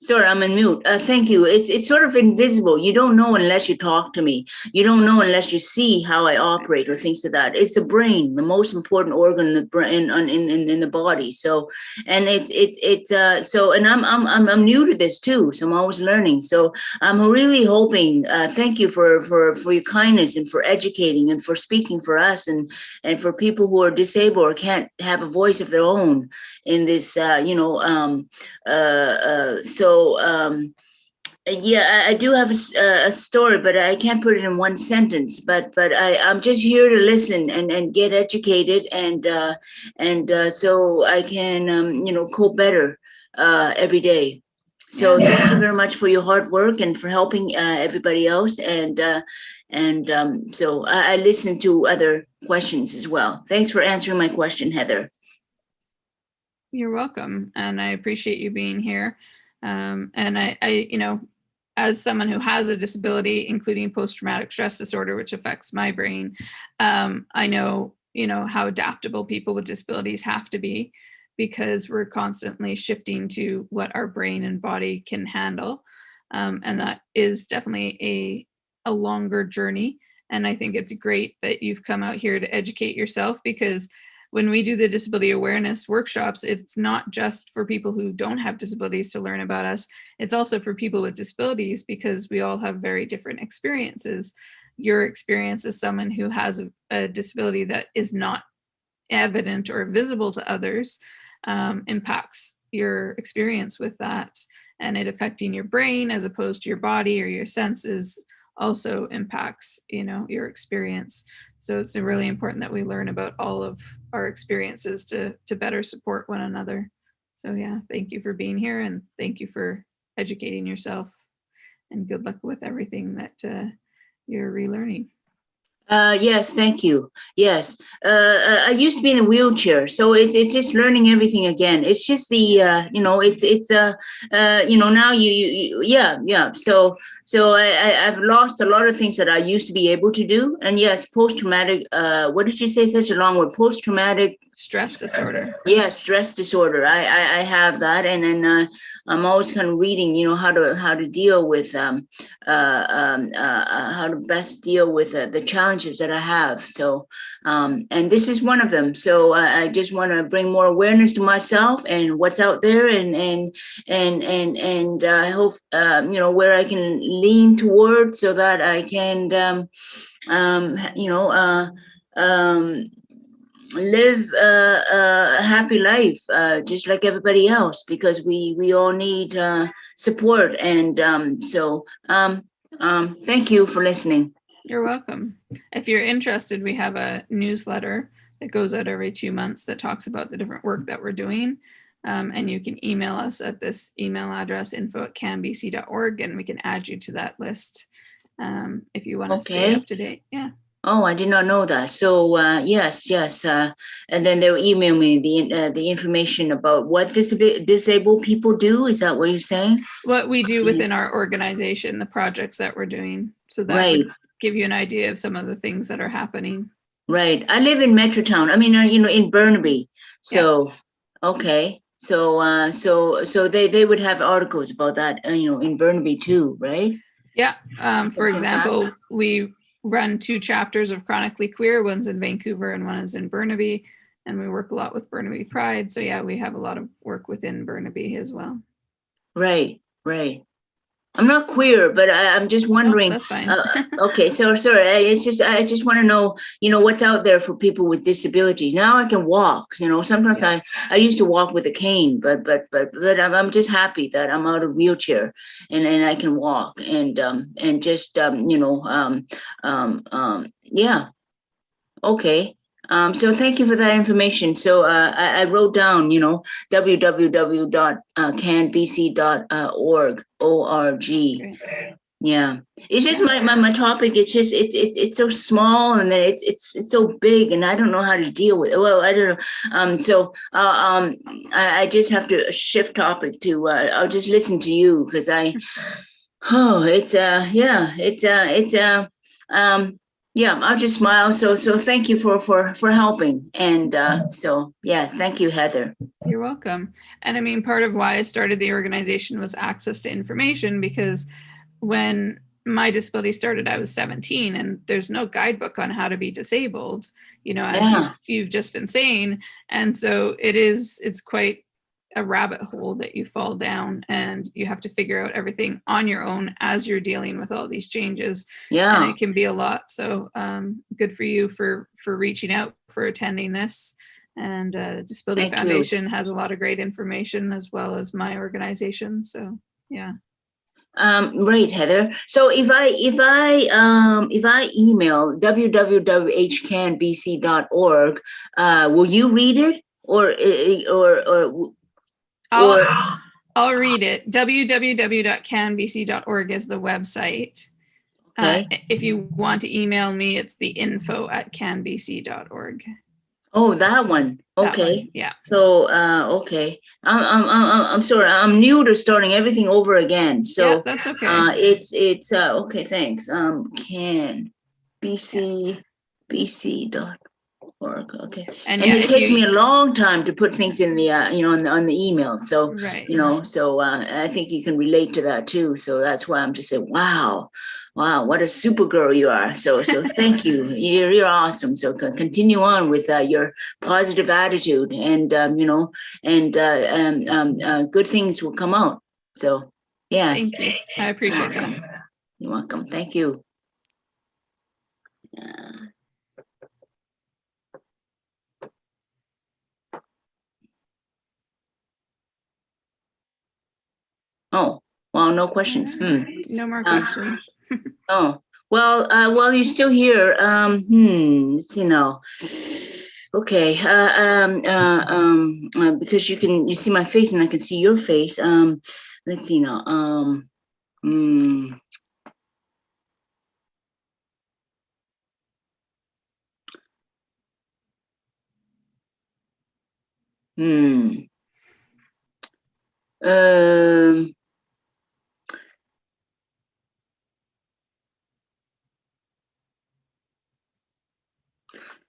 Sorry, I'm on mute. Thank you. It's sort of invisible. You don't know unless you talk to me. You don't know unless you see how I operate or things like that. It's the brain, the most important organ in the brain, in the body. So, and so, and I'm new to this too. So I'm always learning. So I'm really hoping. Thank you for your kindness and for educating and for speaking for us and for people who are disabled or can't have a voice of their own in this. Yeah, I do have a story, but I can't put it in one sentence. But I'm just here to listen and get educated, and so I can cope better every day. So thank you very much for your hard work and for helping everybody else. So I listen to other questions as well. Thanks for answering my question, Heather. You're welcome, and I appreciate you being here. And I as someone who has a disability, including post-traumatic stress disorder, which affects my brain, I know, how adaptable people with disabilities have to be, because we're constantly shifting to what our brain and body can handle. And that is definitely a longer journey. And I think it's great that you've come out here to educate yourself, because when we do the disability awareness workshops, it's not just for people who don't have disabilities to learn about us. It's also for people with disabilities, because we all have very different experiences. Your experience as someone who has a disability that is not evident or visible to others impacts your experience with that, and it affecting your brain as opposed to your body or your senses also impacts, your experience. So it's really important that we learn about all of our experiences to better support one another. So yeah, thank you for being here, and thank you for educating yourself, and good luck with everything that you're relearning. Yes, thank you. Yes, I used to be in a wheelchair, so it's just learning everything again. It's just the now yeah. So I've lost a lot of things that I used to be able to do. And yes, post-traumatic. What did you say? Such a long word. Post-traumatic stress disorder. Yeah, stress disorder. I have that, and then I'm always kind of reading, how to deal with how to best deal with the challenges that I have. So, and this is one of them. So I just want to bring more awareness to myself and what's out there, and I hope where I can lean toward so that I can live a happy life, just like everybody else, because we all need support. And thank you for listening. You're welcome. If you're interested, we have a newsletter that goes out every 2 months that talks about the different work that we're doing. And you can email us at this email address, info@canbc.org, and we can add you to that list if you want to stay up to date. Yeah. Oh, I did not know that. So yes, and then they'll email me the information about what disabled people do. Is that what you're saying? What we do within our organization, the projects that we're doing. So that would give you an idea of some of the things that are happening. Right. I live in Metrotown. I mean, in Burnaby. So okay. So so they would have articles about that, in Burnaby too, right? Yeah. For example, we run 2 chapters of Chronically Queer. One's in Vancouver and one is in Burnaby, and we work a lot with Burnaby Pride. So yeah, we have a lot of work within Burnaby as well. Right. I'm not queer, but I'm just wondering. Oh, that's fine. Okay, so sorry. I just want to know, what's out there for people with disabilities. Now I can walk. Sometimes I used to walk with a cane, but I'm just happy that I'm out of wheelchair and I can walk and just yeah. Okay. So thank you for that information. So I wrote down, www.canbc.org. Yeah, it's just my topic. It's just it's so small, and then it's so big, and I don't know how to deal with it. Well, I don't know. So I just have to shift topic to I'll just listen to you, because Yeah, I'll just smile. So thank you for helping. And so yeah, thank you, Heather. You're welcome. And I mean, part of why I started the organization was access to information, because when my disability started, I was 17, and there's no guidebook on how to be disabled, you know, as Yeah. you've just been saying. And so it's quite a rabbit hole that you fall down, and you have to figure out everything on your own as you're dealing with all these changes. And Yeah. it can be a lot. So good for you for reaching out, for attending this. And Disability Thank you. Foundation has a lot of great information, as well as my organization. So yeah. Right, Heather. So if I email www.hcanbc.org, will you read it, or I'll read it. www.canbc.org is the website. Okay. If you want to email me, it's the info@canbc.org. Oh, that one. That Okay. one, yeah. So okay. I'm sorry. I'm new to starting everything over again. So Yeah, that's okay. it's okay. Thanks. BC.org. Okay. And And yeah, it takes me a long time to put things in the on the email. So right. So I think you can relate to that too. So that's why I'm just saying, wow, what a super girl you are. So thank you. You're awesome. So continue on with your positive attitude, and good things will come out. So yes. Thank you. I appreciate that. You're welcome. Thank you. Oh, well, no questions. No more questions. Oh, well, while you're still here, okay, because you see my face and I can see your face. Let's see now.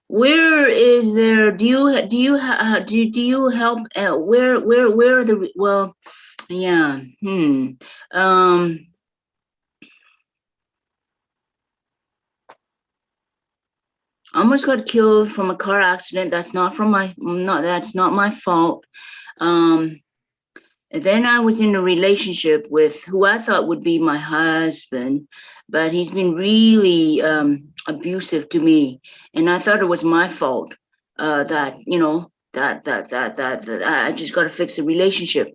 Where is there? Do you help? Where are the yeah. Almost got killed from a car accident. That's not my fault. Then I was in a relationship with who I thought would be my husband, but he's been really abusive to me, and I thought it was my fault. That I just got to fix the relationship,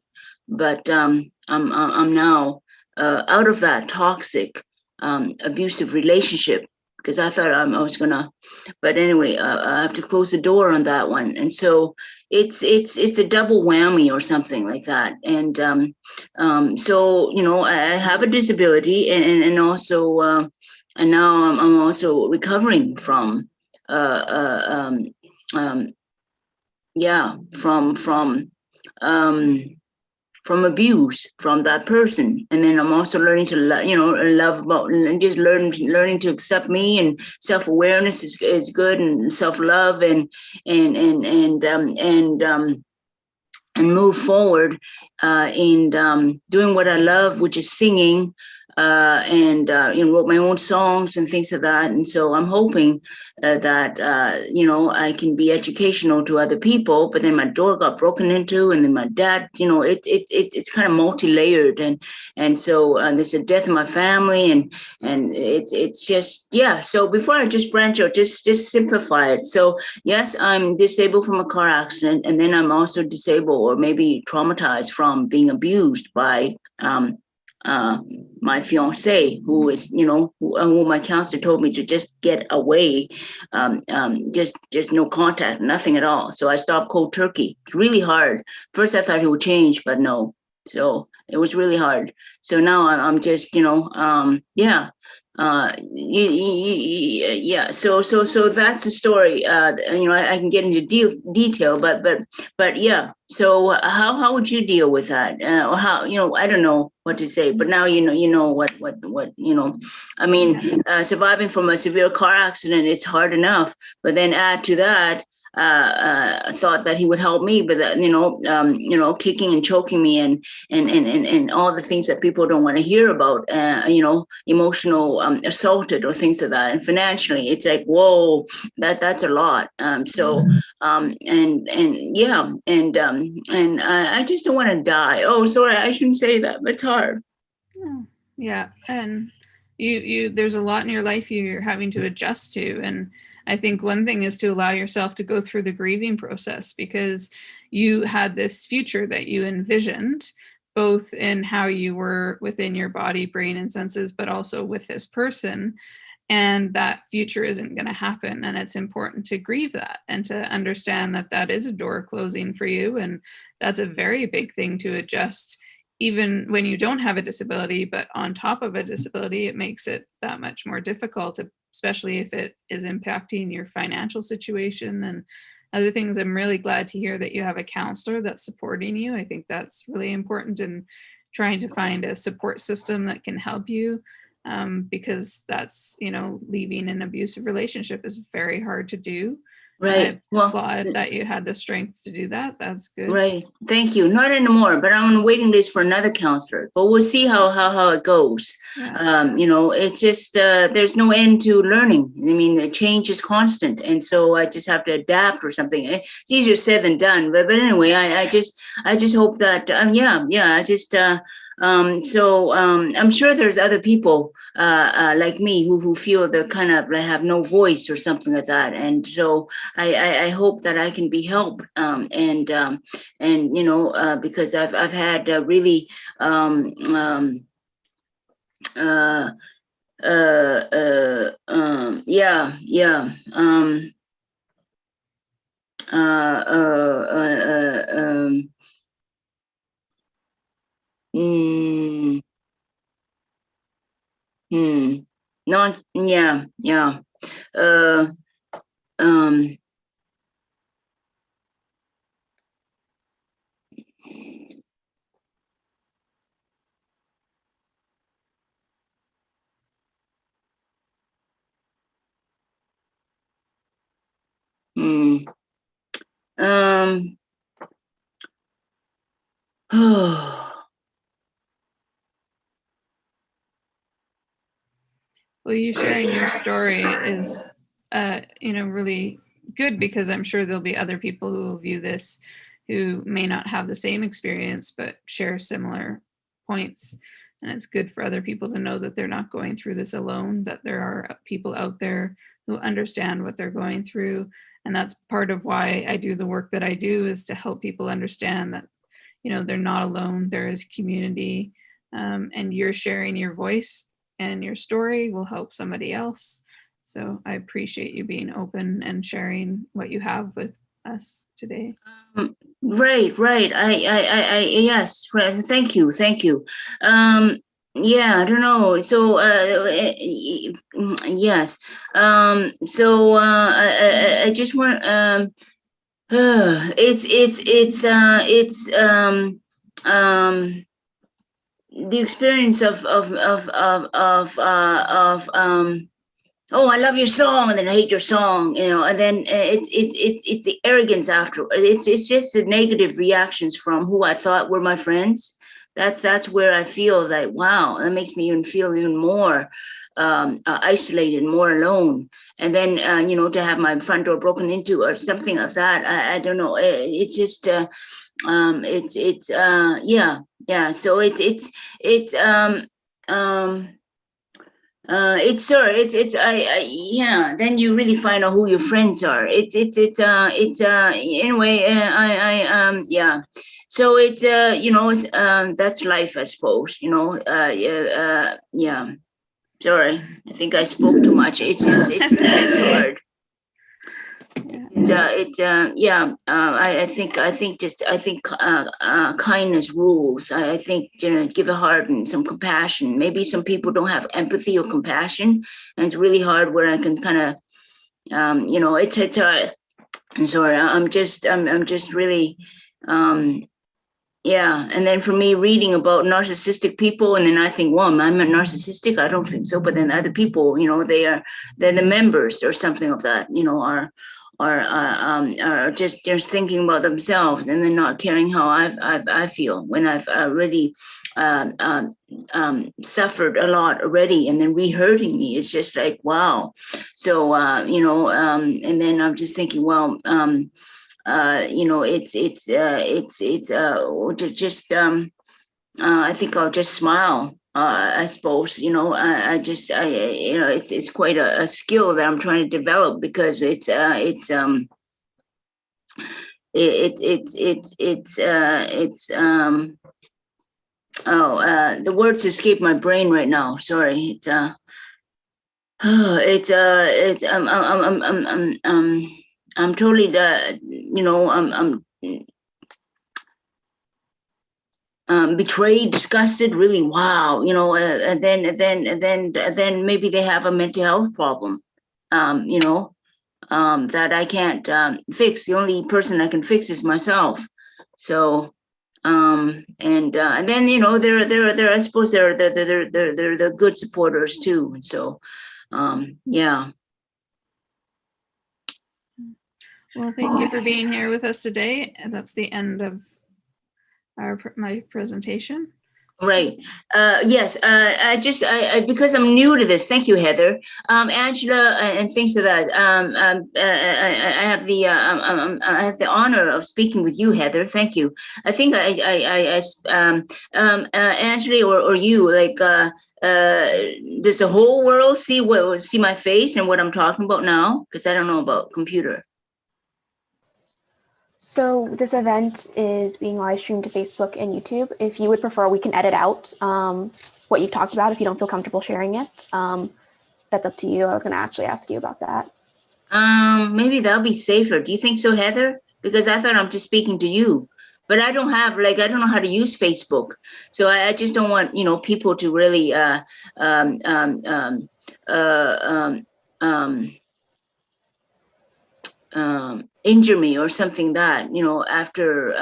but I'm now out of that toxic abusive relationship, because I thought I was gonna, but anyway, I have to close the door on that one, and so it's a double whammy or something like that. And so I have a disability, and also and now I'm also recovering from from abuse from that person. And then I'm also learning to love about, and just learning to accept me, and self-awareness is good, and self-love, and move forward in doing what I love, which is singing, and wrote my own songs and things like that. And so I'm hoping that I can be educational to other people. But then my door got broken into, and then my dad, it's kind of multi-layered, and so there's the death of my family, and it's just, yeah. So before I just branch out, just simplify it. So yes, I'm disabled from a car accident, and then I'm also disabled or maybe traumatized from being abused by my fiance, who is, who my counselor told me to just get away, just no contact, nothing at all. So I stopped cold turkey. It's really hard. First I thought he would change, but no. So it was really hard. So now I'm just, yeah. So that's the story. I can get into detail, but yeah. So how would you deal with that? Or how, I don't know what to say, but now you know what I mean, surviving from a severe car accident, it's hard enough, but then add to that thought that he would help me, but that, kicking and choking me and all the things that people don't want to hear about, emotional assaulted or things like that. And financially, it's like, whoa, that's a lot. And I just don't want to die. Oh, sorry, I shouldn't say that, but it's hard. Yeah. And you there's a lot in your life you're having to adjust to. And I think one thing is to allow yourself to go through the grieving process, because you had this future that you envisioned, both in how you were within your body, brain, and senses, but also with this person. And that future isn't going to happen. And it's important to grieve that and to understand that that is a door closing for you. And that's a very big thing to adjust, even when you don't have a disability. But on top of a disability, it makes it that much more difficult, especially if it is impacting your financial situation and other things. I'm really glad to hear that you have a counselor that's supporting you. I think that's really important in trying to find a support system that can help you, because that's, leaving an abusive relationship is very hard to do. Right. And I applaud that you had the strength to do that. That's good. Right. Thank you. Not anymore, but I'm on the waiting list for another counselor. But we'll see how it goes. Yeah. It's just there's no end to learning. I mean, the change is constant, and so I just have to adapt or something. It's easier said than done. But anyway, I just hope that so I'm sure there's other people like me who feel they're kind of have no voice or something like that, and so I hope that I can be helped, because I've had really not Well, you sharing your story is, really good, because I'm sure there'll be other people who will view this who may not have the same experience, but share similar points. And it's good for other people to know that they're not going through this alone, that there are people out there who understand what they're going through. And that's part of why I do the work that I do, is to help people understand that, they're not alone. There is community, and you're sharing your voice and your story will help somebody else. So I appreciate you being open and sharing what you have with us today. Right. I yes. Thank you. Yeah, I don't know. So yes. So I just want the experience of oh, I love your song, and then I hate your song, and then it's the arrogance after. It's just the negative reactions from who I thought were my friends. That's where I feel that, wow, that makes me even feel even more isolated, more alone. And then to have my front door broken into or something of that, I don't know. It's just yeah. So yeah. Then you really find out who your friends are. Anyway. Yeah. So it's that's life, I suppose. Yeah. Sorry, I think I spoke too much. It's hard. Yeah. think kindness rules. I think, give a heart and some compassion. Maybe some people don't have empathy or compassion, and it's really hard where I can kind of, I'm sorry, I'm just really, yeah. And then for me, reading about narcissistic people, and then I think, well, am I narcissistic? I don't think so. But then other people, they're the members or something of that, are just thinking about themselves, and then not caring how I feel when I've already suffered a lot already, and then re-hurting me. It's just like, wow. So and then I'm just thinking, well, I think I'll just smile. I suppose, it's quite a skill that I'm trying to develop, because the words escape my brain right now. Sorry. I'm totally betrayed, disgusted, really, wow, and then maybe they have a mental health problem, that I can't fix. The only person I can fix is myself. So, and then they're I suppose they're good supporters too. So, yeah. Well, thank you for being here with us today. And that's the end of my presentation. Right. Yes. Because I'm new to this. Thank you, Heather. Angela, and things like that. I have the honor of speaking with you, Heather. Thank you. I think Angela or you, like, does the whole world see my face and what I'm talking about now? Because I don't know about computer. So this event is being live streamed to Facebook and YouTube. If you would prefer, we can edit out what you've talked about if you don't feel comfortable sharing it. That's up to you. I was going to actually ask you about that. Maybe that'll be safer. Do you think so, Heather? Because I thought I'm just speaking to you, but I don't know how to use Facebook. So I just don't want, people to really injure me or something that, after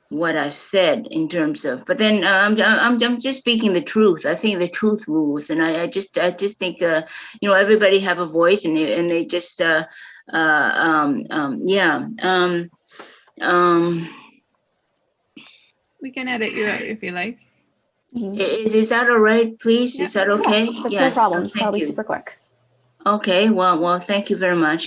what I've said in terms of, but then I'm just speaking the truth. I think the truth rules, and I just think everybody have a voice, and they just yeah. We can edit you out if you like. Is that all right, please? Is that okay? That's no problem. Thank Probably you. super quick. Okay, well, thank you very much.